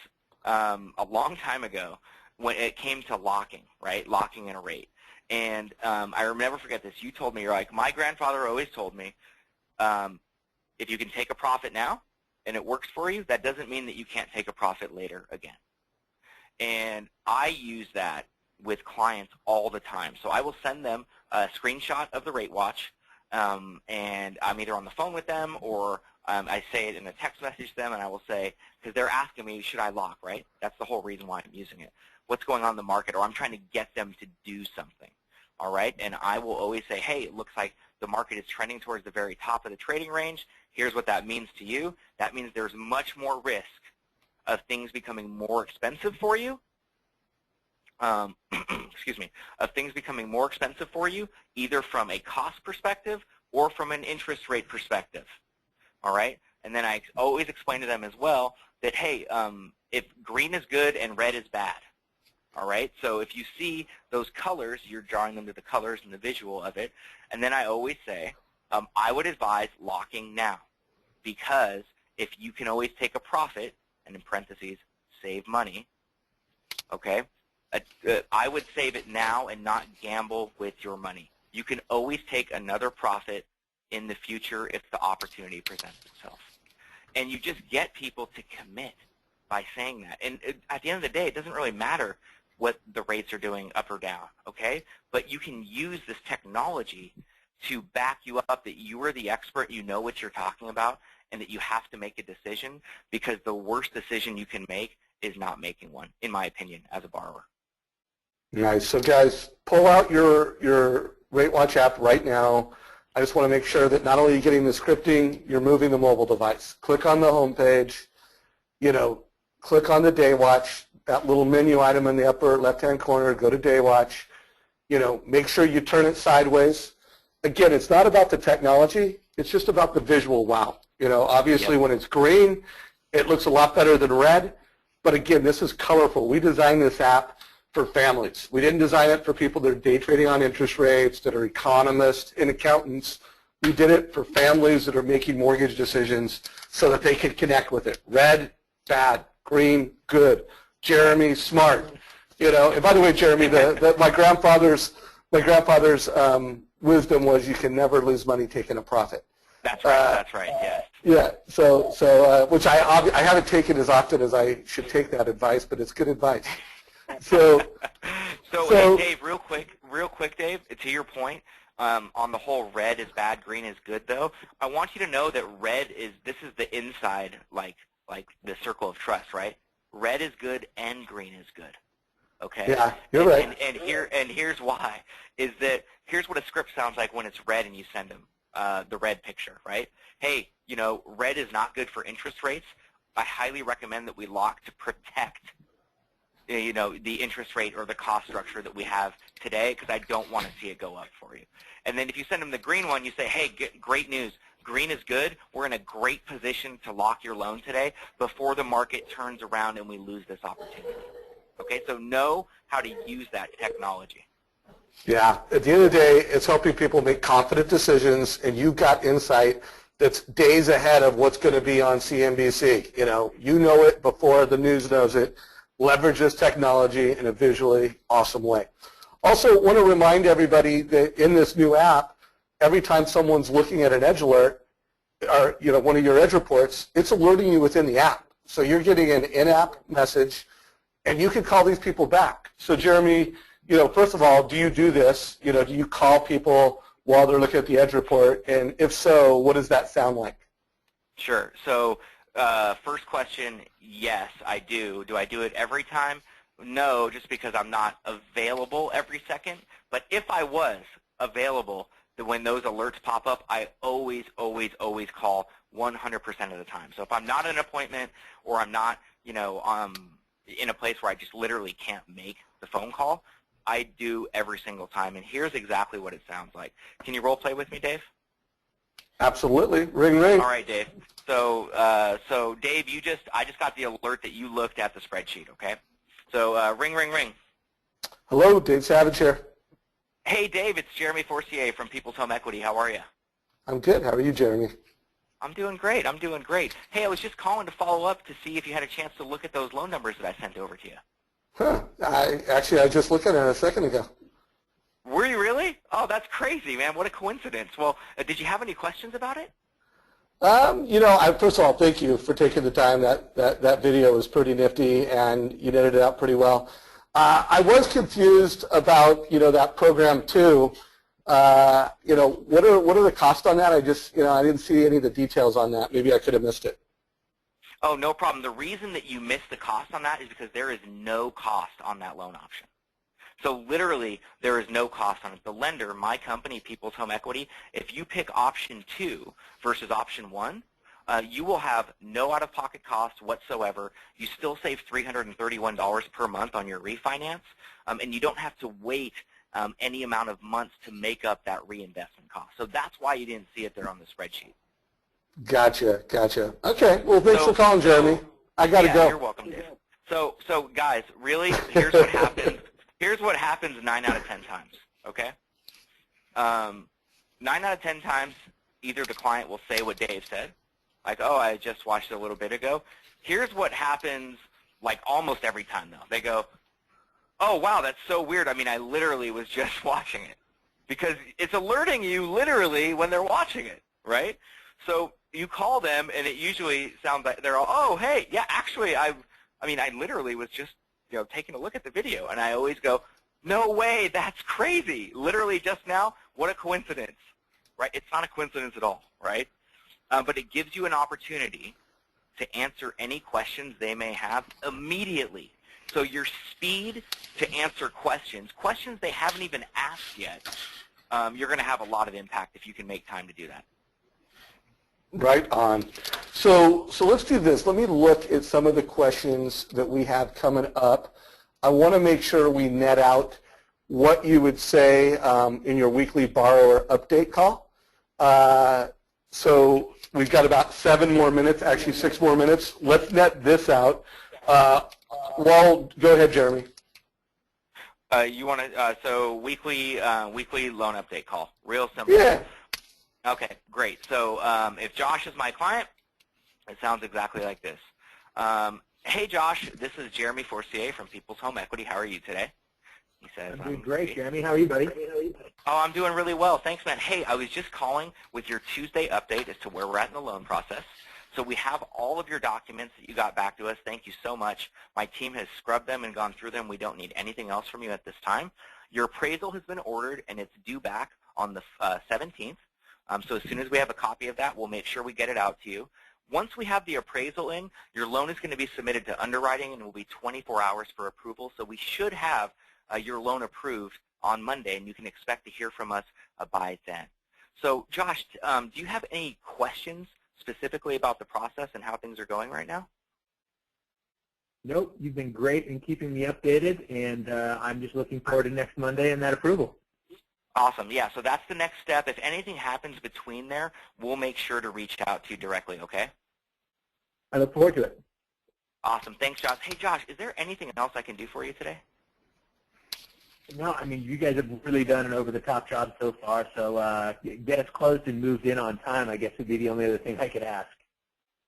a long time ago when it came to locking, right? Locking in a rate. And I will never forget this. You told me, you're like, my grandfather always told me, if you can take a profit now and it works for you, that doesn't mean that you can't take a profit later again. And I use that with clients all the time. So I will send them a screenshot of the RateWatch, and I'm either on the phone with them or I say it in a text message to them, and I will say, because they're asking me, should I lock, right? That's the whole reason why I'm using it. What's going on in the market, or I'm trying to get them to do something, all right? And I will always say, hey, it looks like the market is trending towards the very top of the trading range. Here's what that means to you. That means there's much more risk of things becoming more expensive for you. Excuse me, of things becoming more expensive for you, either from a cost perspective or from an interest rate perspective. All right? And then I always explain to them as well that, hey, if green is good and red is bad, all right? So if you see those colors, you're drawing them to the colors and the visual of it. And then I always say, I would advise locking now, because if you can always take a profit, and in parentheses, save money, okay, I would save it now and not gamble with your money. You can always take another profit in the future if the opportunity presents itself. And you just get people to commit by saying that. And at the end of the day, it doesn't really matter what the rates are doing up or down, okay? But you can use this technology to back you up that you are the expert, you know what you're talking about, and that you have to make a decision, because the worst decision you can make is not making one, in my opinion, as a borrower. Nice. So guys, pull out your RateWatch app right now. I just want to make sure that not only are you getting the scripting, you're moving the mobile device. Click on the home page, click on the day watch, that little menu item in the upper left-hand corner, go to day watch. Make sure you turn it sideways. Again, it's not about the technology, it's just about the visual wow. Obviously when it's green, it looks a lot better than red, but again, this is colorful. We designed this app for families. We didn't design it for people that are day trading on interest rates, that are economists and accountants. We did it for families that are making mortgage decisions so that they could connect with it. Red, bad. Green, good. Jeremy, smart. And by the way, Jeremy, my grandfather's wisdom was you can never lose money taking a profit. That's right. That's right. Yes. Yeah. So which I haven't taken as often as I should take that advice, but it's good advice. So hey, Dave, real quick, Dave, to your point, on the whole red is bad, green is good, though, I want you to know that this is the inside, like the circle of trust, right? Red is good and green is good, okay? Yeah, you're right. And here's why, is that here's what a script sounds like when it's red and you send them the red picture, right? Hey, red is not good for interest rates. I highly recommend that we lock to protect the interest rate or the cost structure that we have today, because I don't want to see it go up for you. And then if you send them the green one, you say, hey, great news. Green is good. We're in a great position to lock your loan today before the market turns around and we lose this opportunity. Okay, so know how to use that technology. Yeah, at the end of the day, it's helping people make confident decisions, and you've got insight that's days ahead of what's going to be on CNBC. You know it before the news knows it. Leverage this technology in a visually awesome way. Also, want to remind everybody that in this new app, every time someone's looking at an edge alert, or one of your edge reports, it's alerting you within the app. So you're getting an in-app message, and you can call these people back. So Jeremy, first of all, do you do this? Do you call people while they're looking at the edge report? And if so, what does that sound like? Sure. So first question, yes, I do. Do I do it every time? No, just because I'm not available every second. But if I was available, when those alerts pop up, I always, always, always call 100% of the time. So if I'm not at an appointment or I'm not, in a place where I just literally can't make the phone call, I do every single time. And here's exactly what it sounds like. Can you role play with me, Dave? Absolutely. Ring, ring. All right, Dave. So, Dave, I just got the alert that you looked at the spreadsheet, okay? So, ring, ring, ring. Hello, Dave Savage here. Hey, Dave, it's Jeremy Forcier from People's Home Equity. How are you? I'm good. How are you, Jeremy? I'm doing great. I'm doing great. Hey, I was just calling to follow up to see if you had a chance to look at those loan numbers that I sent over to you. Huh. I was just looking at it a second ago. Were you really? Oh, that's crazy, man. What a coincidence. Well, did you have any questions about it? First of all, thank you for taking the time. That video was pretty nifty, and you edited it out pretty well. I was confused about, that program too. What are the costs on that? I didn't see any of the details on that. Maybe I could have missed it. Oh, no problem. The reason that you missed the cost on that is because there is no cost on that loan option. So literally, there is no cost on it. The lender, my company, People's Home Equity, if you pick option 2 versus option 1, you will have no out-of-pocket costs whatsoever. You still save $331 per month on your refinance, and you don't have to wait any amount of months to make up that reinvestment cost. So that's why you didn't see it there on the spreadsheet. Gotcha. Okay, well, thanks for calling, Jeremy. I got to go. You're welcome, Dave. So guys, really, here's what happens. Here's what happens 9 out of 10 times, okay? 9 out of 10 times, either the client will say what Dave said, like, oh, I just watched it a little bit ago. Here's what happens, like, almost every time, though. They go, oh, wow, that's so weird. I mean, I literally was just watching it. Because it's alerting you literally when they're watching it, right? So you call them, and it usually sounds like they're all, oh, hey, yeah, actually, I literally was just, taking a look at the video, and I always go, no way, that's crazy. Literally just now, what a coincidence, right? It's not a coincidence at all, right? But it gives you an opportunity to answer any questions they may have immediately. So your speed to answer questions they haven't even asked yet, you're going to have a lot of impact if you can make time to do that. Right on. So let's do this. Let me look at some of the questions that we have coming up. I want to make sure we net out what you would say in your weekly borrower update call. So we've got about 7 more minutes, actually 6 more minutes. Let's net this out. Well, go ahead, Jeremy. You want to, so weekly loan update call, real simple. Yeah. Okay, great. So if Josh is my client, it sounds exactly like this. Hey, Josh, this is Jeremy Forcier from People's Home Equity. How are you today? He says, I'm doing great, Jeremy. How are you, buddy? Oh, I'm doing really well. Thanks, man. Hey, I was just calling with your Tuesday update as to where we're at in the loan process. So we have all of your documents that you got back to us. Thank you so much. My team has scrubbed them and gone through them. We don't need anything else from you at this time. Your appraisal has been ordered, and it's due back on the 17th. So as soon as we have a copy of that, we'll make sure we get it out to you. Once we have the appraisal in, your loan is going to be submitted to underwriting, and it will be 24 hours for approval. So we should have your loan approved on Monday, and you can expect to hear from us by then. So Josh, do you have any questions specifically about the process and how things are going right now? Nope, you've been great in keeping me updated, and I'm just looking forward to next Monday and that approval. Awesome. Yeah, so that's the next step. If anything happens between there, we'll make sure to reach out to you directly, okay? I look forward to it. Awesome. Thanks, Josh. Hey, Josh, is there anything else I can do for you today? No, I mean, you guys have really done an over-the-top job so far, so get us closed and moved in on time, I guess, would be the only other thing I could ask.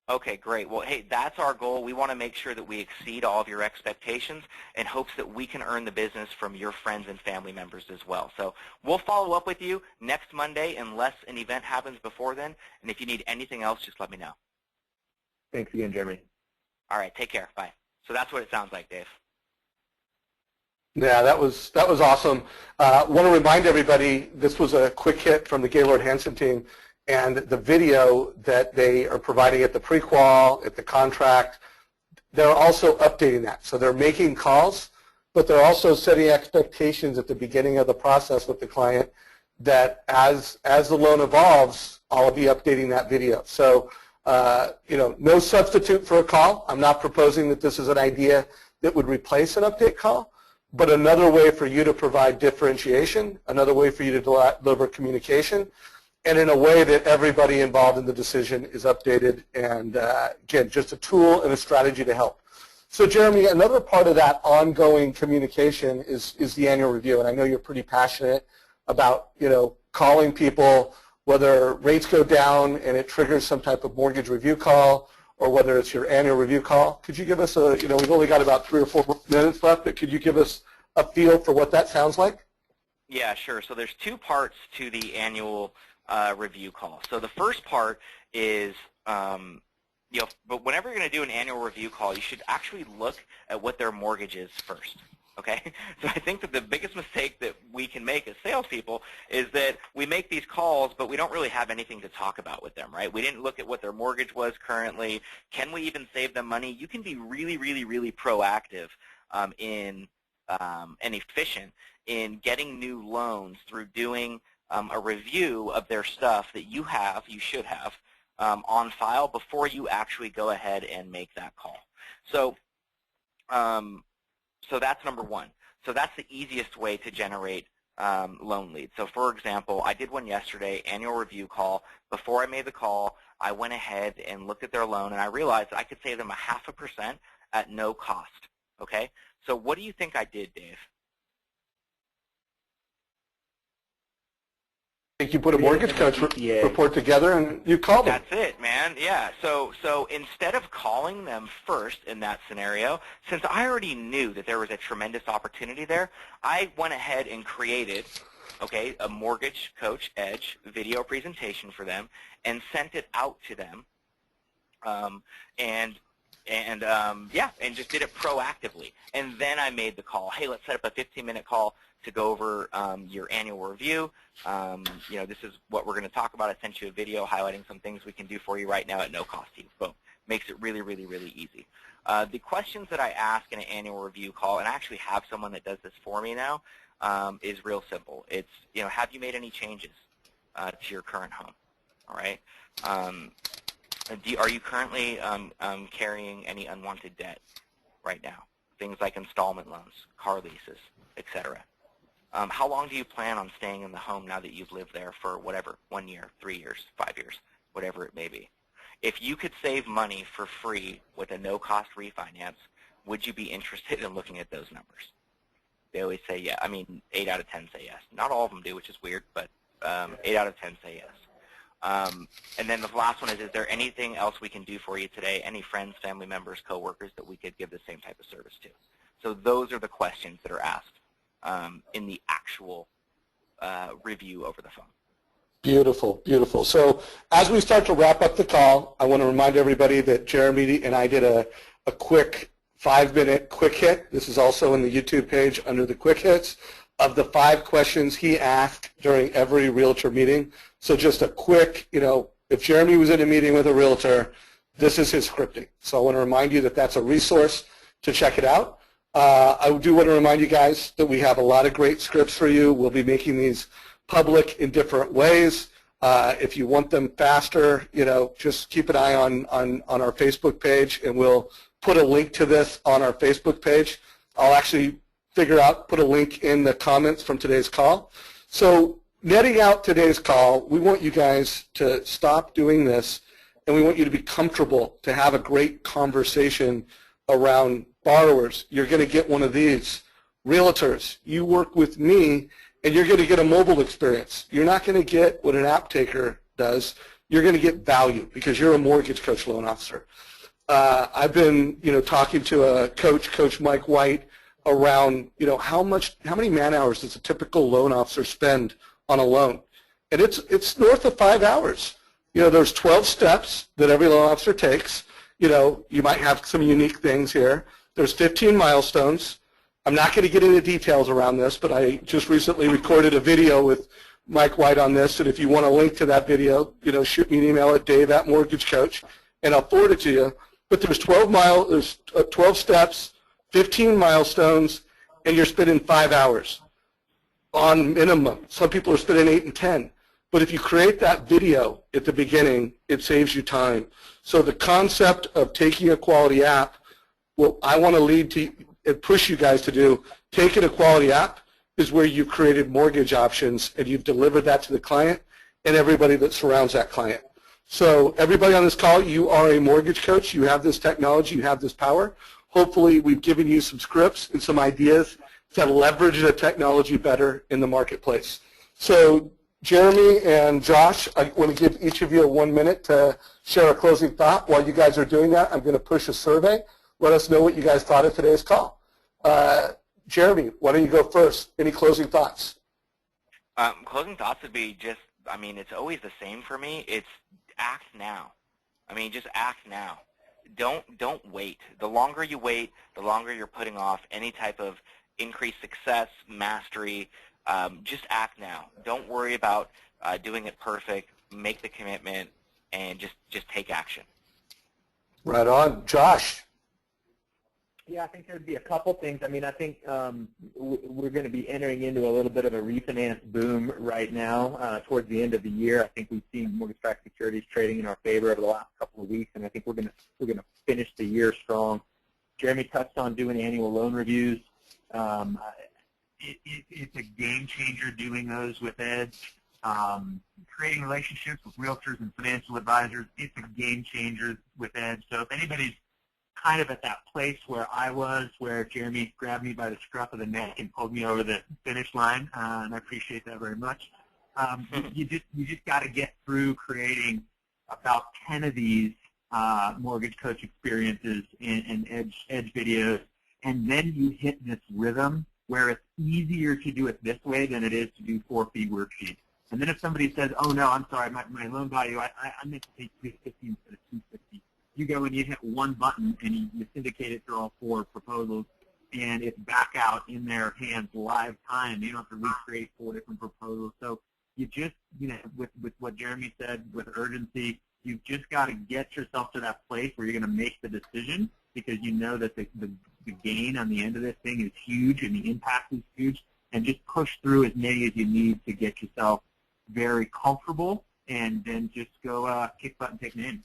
Okay, great. Well, hey, that's our goal. We want to make sure that we exceed all of your expectations in hopes that we can earn the business from your friends and family members as well. So we'll follow up with you next Monday unless an event happens before then. And if you need anything else, just let me know. Thanks again, Jeremy. All right, take care. Bye. So that's what it sounds like, Dave. Yeah, that was awesome. Want to remind everybody, this was a quick hit from the Gaylord Hansen team. And the video that they are providing at the pre-qual, at the contract, they're also updating that. So they're making calls, but they're also setting expectations at the beginning of the process with the client that as the loan evolves, I'll be updating that video. So, no substitute for a call. I'm not proposing that this is an idea that would replace an update call, but another way for you to provide differentiation, another way for you to deliver communication, and in a way that everybody involved in the decision is updated, and again, just a tool and a strategy to help. So Jeremy, another part of that ongoing communication is the annual review, and I know you're pretty passionate about, calling people, whether rates go down and it triggers some type of mortgage review call, or whether it's your annual review call. Could you give us we've only got about 3 or 4 minutes left, but could you give us a feel for what that sounds like? Yeah, sure. So there's 2 parts to the annual review call. So the first part is, but whenever you're going to do an annual review call, you should actually look at what their mortgage is first. Okay, so I think that the biggest mistake that we can make as salespeople is that we make these calls, but we don't really have anything to talk about with them, right? We didn't look at what their mortgage was currently. Can we even save them money? You can be really, really, really proactive and efficient in getting new loans through doing a review of their stuff that you should have on file before you actually go ahead and make that call. So. So that's number one. So that's the easiest way to generate loan leads. So for example, I did one yesterday, annual review call. Before I made the call, I went ahead and looked at their loan, and I realized that I could save them 0.5% at no cost. Okay? So what do you think I did, Dave? I think you put a mortgage coach report together and you call them. That's it, man. Yeah. So instead of calling them first in that scenario, since I already knew that there was a tremendous opportunity there, I went ahead and created, okay, a Mortgage Coach Edge video presentation for them and sent it out to them, and just did it proactively. And then I made the call. Hey, let's set up a 15-minute call to go over your annual review. This is what we're going to talk about. I sent you a video highlighting some things we can do for you right now at no cost to you. Boom. Makes it really, really, really easy. The questions that I ask in an annual review call, and I actually have someone that does this for me now, is real simple. It's, have you made any changes to your current home? All right. Are you currently carrying any unwanted debt right now? Things like installment loans, car leases, etc. How long do you plan on staying in the home now that you've lived there for whatever, 1 year, 3 years, 5 years, whatever it may be? If you could save money for free with a no-cost refinance, would you be interested in looking at those numbers? They always say yeah. I mean, 8 out of 10 say yes. Not all of them do, which is weird, but 8 out of 10 say yes. And then the last one is there anything else we can do for you today? Any friends, family members, coworkers that we could give the same type of service to? So those are the questions that are asked in the actual review over the phone. Beautiful, beautiful. So as we start to wrap up the call, I want to remind everybody that Jeremy and I did a quick 5-minute quick hit. This is also in the YouTube page under the quick hits of the 5 questions he asked during every Realtor meeting. So just a quick, if Jeremy was in a meeting with a Realtor, this is his scripting. So I want to remind you that that's a resource to check it out. I do want to remind you guys that we have a lot of great scripts for you. We'll be making these public in different ways. If you want them faster, just keep an eye on our Facebook page, and we'll put a link to this on our Facebook page. I'll actually put a link in the comments from today's call. So netting out today's call, we want you guys to stop doing this, and we want you to be comfortable to have a great conversation around borrowers. You're going to get one of these. Realtors, you work with me, and you're going to get a mobile experience. You're not going to get what an app taker does. You're going to get value because you're a mortgage coach loan officer. I've been, talking to a coach, Coach Mike White, around, how many man hours does a typical loan officer spend on a loan? And it's north of 5 hours. There's 12 steps that every loan officer takes. You might have some unique things here. There's 15 milestones. I'm not going to get into details around this, but I just recently recorded a video with Mike White on this, and if you want a link to that video, shoot me an email at dave@mortgagecoach, and I'll forward it to you. But there's 12 steps, 15 milestones, and you're spending 5 hours on minimum. Some people are spending 8 and 10. But if you create that video at the beginning, it saves you time. So the concept of taking a quality app, what I want to lead to and push you guys to do, taking a quality app is where you've created mortgage options and you've delivered that to the client and everybody that surrounds that client. So everybody on this call, you are a mortgage coach. You have this technology. You have this power. Hopefully we've given you some scripts and some ideas to leverage the technology better in the marketplace. So Jeremy and Josh, I want to give each of you 1 minute to share a closing thought. While you guys are doing that, I'm going to push a survey. Let us know what you guys thought of today's call. Jeremy, why don't you go first? Any closing thoughts? Closing thoughts would be just, it's always the same for me. It's act now. I mean, just act now. Don't wait. The longer you wait, the longer you're putting off any type of increased success, mastery. Just act now. Don't worry about doing it perfect. Make the commitment and just take action. Right on. Josh. Yeah, I think there'd be a couple things. I mean, I think we're going to be entering into a little bit of a refinance boom right now towards the end of the year. I think we've seen mortgage-backed securities trading in our favor over the last couple of weeks, and I think we're going to finish the year strong. Jeremy touched on doing annual loan reviews. It's a game changer doing those with Edge. Creating relationships with realtors and financial advisors, it's a game changer with Edge. So if anybody's kind of at that place where I was, where Jeremy grabbed me by the scruff of the neck and pulled me over the finish line, and I appreciate that very much. You just got to get through creating about 10 of these mortgage coach experiences and Edge videos, and then you hit this rhythm where it's easier to do it this way than it is to do 4-fee worksheets. And then if somebody says, oh no, I'm sorry, my loan value, I meant to take 350 instead of 250. You go and you hit one button and you syndicate it through all 4 proposals, and it's back out in their hands live time. You don't have to recreate 4 different proposals. So you just, with what Jeremy said, with urgency, you've just got to get yourself to that place where you're going to make the decision, because you know that the gain on the end of this thing is huge and the impact is huge, and just push through as many as you need to get yourself very comfortable, and then just go kick butt and take names.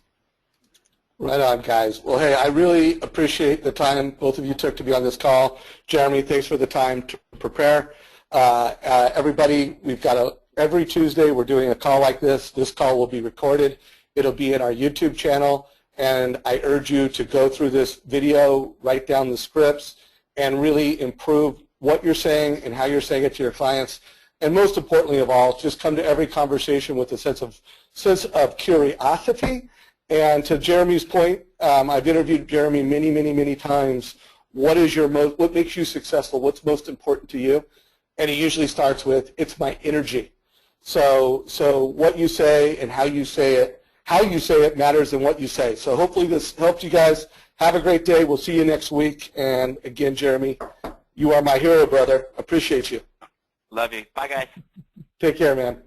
Right on, guys. Well, hey, I really appreciate the time both of you took to be on this call. Jeremy, thanks for the time to prepare. Everybody, we've got every Tuesday we're doing a call like this. This call will be recorded. It'll be in our YouTube channel, and I urge you to go through this video, write down the scripts, and really improve what you're saying and how you're saying it to your clients. And most importantly of all, just come to every conversation with a sense of curiosity. And to Jeremy's point, I've interviewed Jeremy many times. What makes you successful? What's most important to you? And he usually starts with, it's my energy. So what you say and how you say it matters in what you say. So hopefully this helped you guys. Have a great day. We'll see you next week. And again, Jeremy, you are my hero, brother. Appreciate you. Love you. Bye, guys. Take care, man.